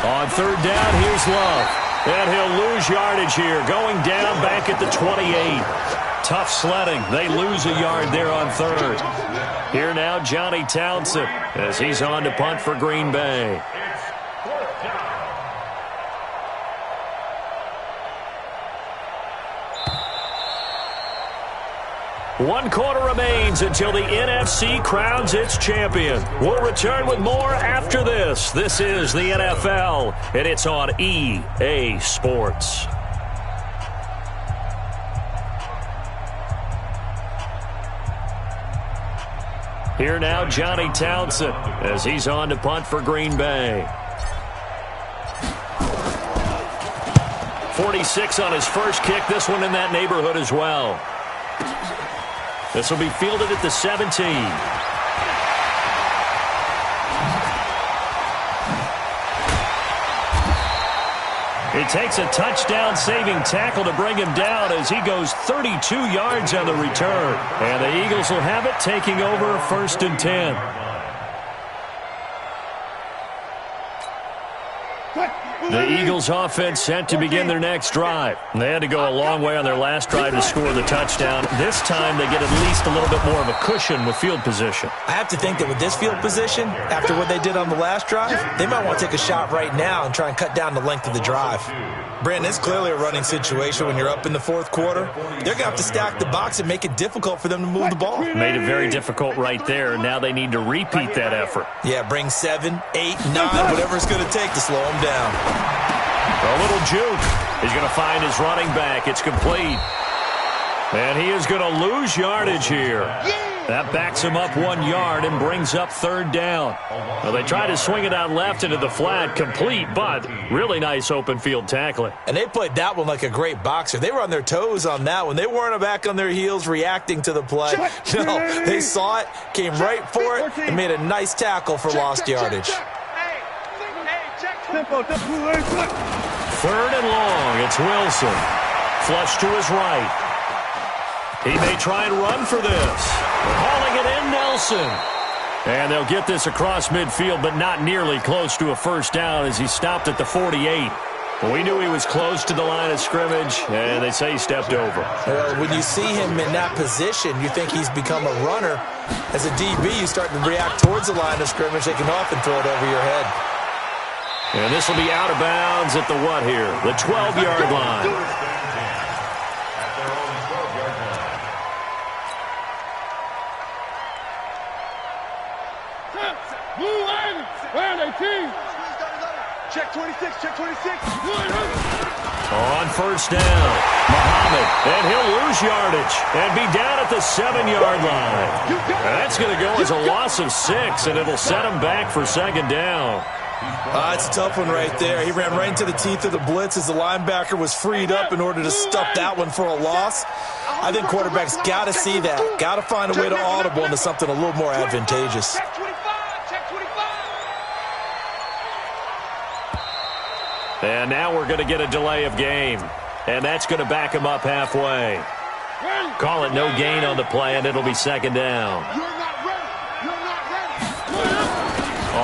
On third down, here's Love. And he'll lose yardage here, going down back at the 28. Tough sledding. They lose a yard there on third. Here now, Johnny Townsend, as he's on to punt for Green Bay. One quarter remains until the NFC crowns its champion. We'll return with more after this. This is the NFL, and it's on EA Sports. Here now, Johnny Townsend, as he's on to punt for Green Bay. 46 on his first kick. This one in that neighborhood as well. This will be fielded at the 17. It takes a touchdown-saving tackle to bring him down as he goes 32 yards on the return. And the Eagles will have it, taking over 1st and 10. The Eagles offense set to begin their next drive. They had to go a long way on their last drive to score the touchdown. This time they get at least a little bit more of a cushion with field position. I have to think that with this field position, after what they did on the last drive, they might want to take a shot right now and try and cut down the length of the drive. Brandon, it's clearly a running situation when you're up in the 4th quarter. They're going to have to stack the box and make it difficult for them to move the ball. Made it very difficult right there. Now they need to repeat that effort. Yeah, bring 7, 8, 9, whatever it's going to take to slow them down. A little juke. He's going to find his running back. It's complete. And he is going to lose yardage here. That backs him up 1 yard and brings up third down. Well, they try to swing it out left into the flat, complete, but really nice open field tackling. And they played that one like a great boxer. They were on their toes on that one. They weren't back on their heels reacting to the play. No, they saw it, came right for it, and made a nice tackle for lost yardage. 3rd and long. It's Wilson. Flush to his right. He may try and run for this. Calling it in, Nelson. And they'll get this across midfield, but not nearly close to a first down as he stopped at the 48. We knew he was close to the line of scrimmage, and they say he stepped over. When you see him in that position, you think he's become a runner. As a DB, you start to react towards the line of scrimmage. They can often throw it over your head. And this will be out of bounds at the what here? The 12-yard line. Check 26, check 26. On first down, Muhammad, and he'll lose yardage and be down at the 7-yard line. That's going to go as a loss of 6, and it'll set him back for second down. It's a tough one right there. He ran right into the teeth of the blitz as the linebacker was freed up in order to stuff that one for a loss. I think quarterbacks got to see that. Got to find a way to audible into something a little more advantageous. Check 25, check 25. And now we're going to get a delay of game. And that's going to back him up halfway. Call it no gain on the play, and it'll be second down. You're not ready. You're not ready.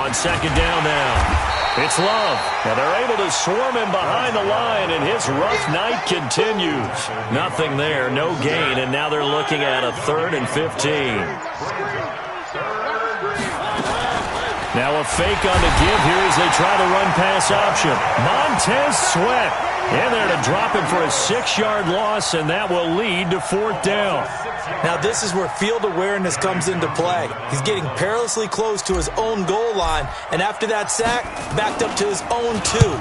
On second down now. It's Love. Now they're able to swarm him behind the line, and his rough night continues. Nothing there, no gain, and now they're looking at a 3rd and 15. Now a fake on the give here as they try the run-pass option. Montez Sweat in there to drop him for a 6-yard loss, and that will lead to 4th down. Now this is where field awareness comes into play. He's getting perilously close to his own goal line, and after that sack, backed up to his own 2.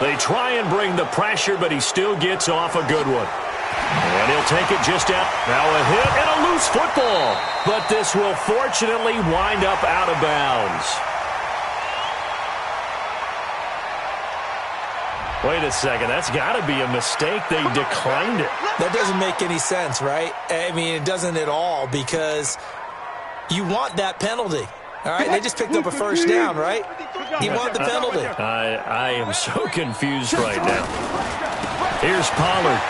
They try and bring the pressure, but he still gets off a good one. And he'll take it just out. Now a hit and a loose football. But this will fortunately wind up out of bounds. Wait a second. That's got to be a mistake. They declined it. That doesn't make any sense, right? I mean, it doesn't at all, because you want that penalty. All right, they just picked up a 1st down, right? You want the penalty. I am so confused right now. Here's Pollard.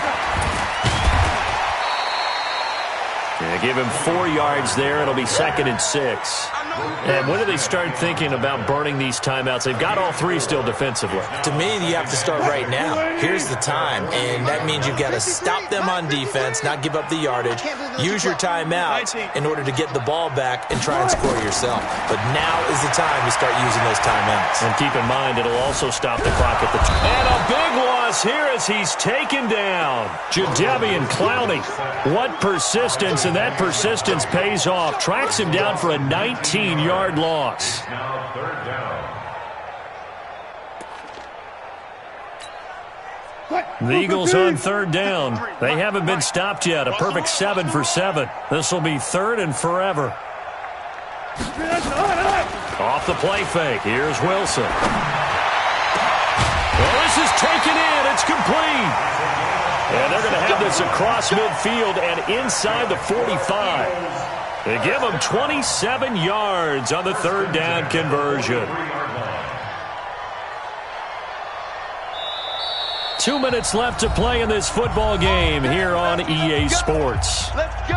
They give him 4 yards there. It'll be 2nd and 6. And when do they start thinking about burning these timeouts? They've got all 3 still defensively. To me, you have to start right now. Here's the time, and that means you've got to stop them on defense, not give up the yardage, use your timeouts in order to get the ball back and try and score yourself. But now is the time to start using those timeouts. And keep in mind, it'll also stop the clock at the and a big loss here as he's taken down. Jadeveon Clowney. What persistence, and that persistence pays off. Tracks him down for a 19-yard loss. Now 3rd down. The Eagles on 3rd down. They haven't been stopped yet. A perfect 7 for 7. This will be 3rd and forever. Off the play fake. Here's Wilson. Well, this is taken in. It's complete. And they're going to have this across midfield and inside the 45. They give them 27 yards on the 3rd down conversion. 2 minutes left to play in this football game here on EA Sports. Let's go.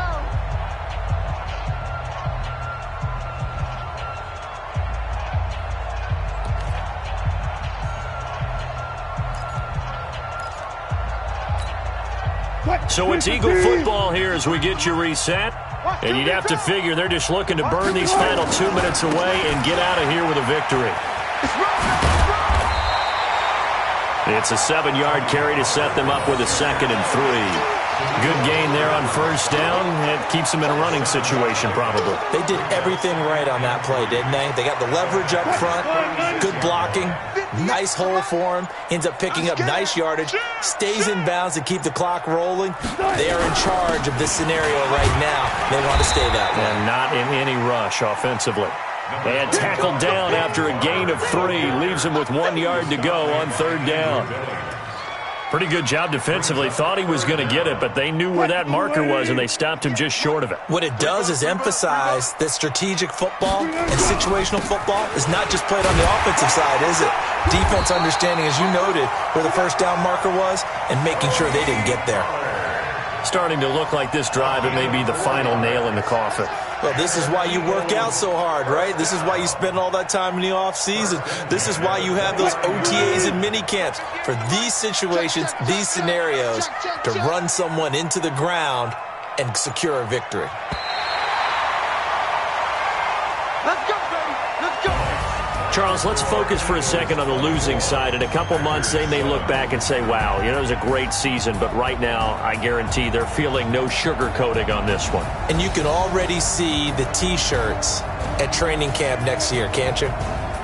So it's Eagle football here as we get you reset. And you'd have to figure they're just looking to burn these final 2 minutes away and get out of here with a victory. It's a 7-yard carry to set them up with a 2nd and 3. Good gain there on 1st down. It keeps them in a running situation probably. They did everything right on that play, didn't they? They got the leverage up front, good blocking, nice hole for him, ends up picking up nice yardage, stays in bounds to keep the clock rolling. They are in charge of this scenario right now. They want to stay that way. And not in any rush offensively. And tackled down after a gain of 3. Leaves him with 1 yard to go on 3rd down. Pretty good job defensively. Thought he was going to get it, but they knew where that marker was, and they stopped him just short of it. What it does is emphasize that strategic football and situational football is not just played on the offensive side, is it? Defense understanding, as you noted, where the 1st down marker was and making sure they didn't get there. Starting to look like this drive, it may be the final nail in the coffin. Well, this is why you work out so hard, right? This is why you spend all that time in the offseason. This is why you have those OTAs and mini camps for these situations, these scenarios, to run someone into the ground and secure a victory. Let's go, baby. Let's go. Charles, let's focus for a second on the losing side. In a couple months, they may look back and say, wow, it was a great season. But right now, I guarantee they're feeling no sugarcoating on this one. And you can already see the T-shirts at training camp next year, can't you?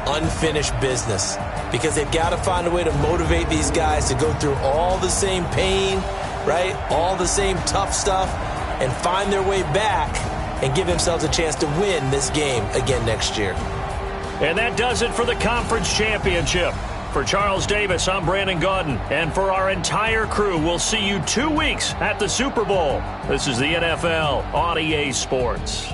Unfinished business. Because they've got to find a way to motivate these guys to go through all the same pain, right? All the same tough stuff, and find their way back and give themselves a chance to win this game again next year. And that does it for the conference championship. For Charles Davis, I'm Brandon Gaudin. And for our entire crew, we'll see you 2 weeks at the Super Bowl. This is the NFL on EA Sports.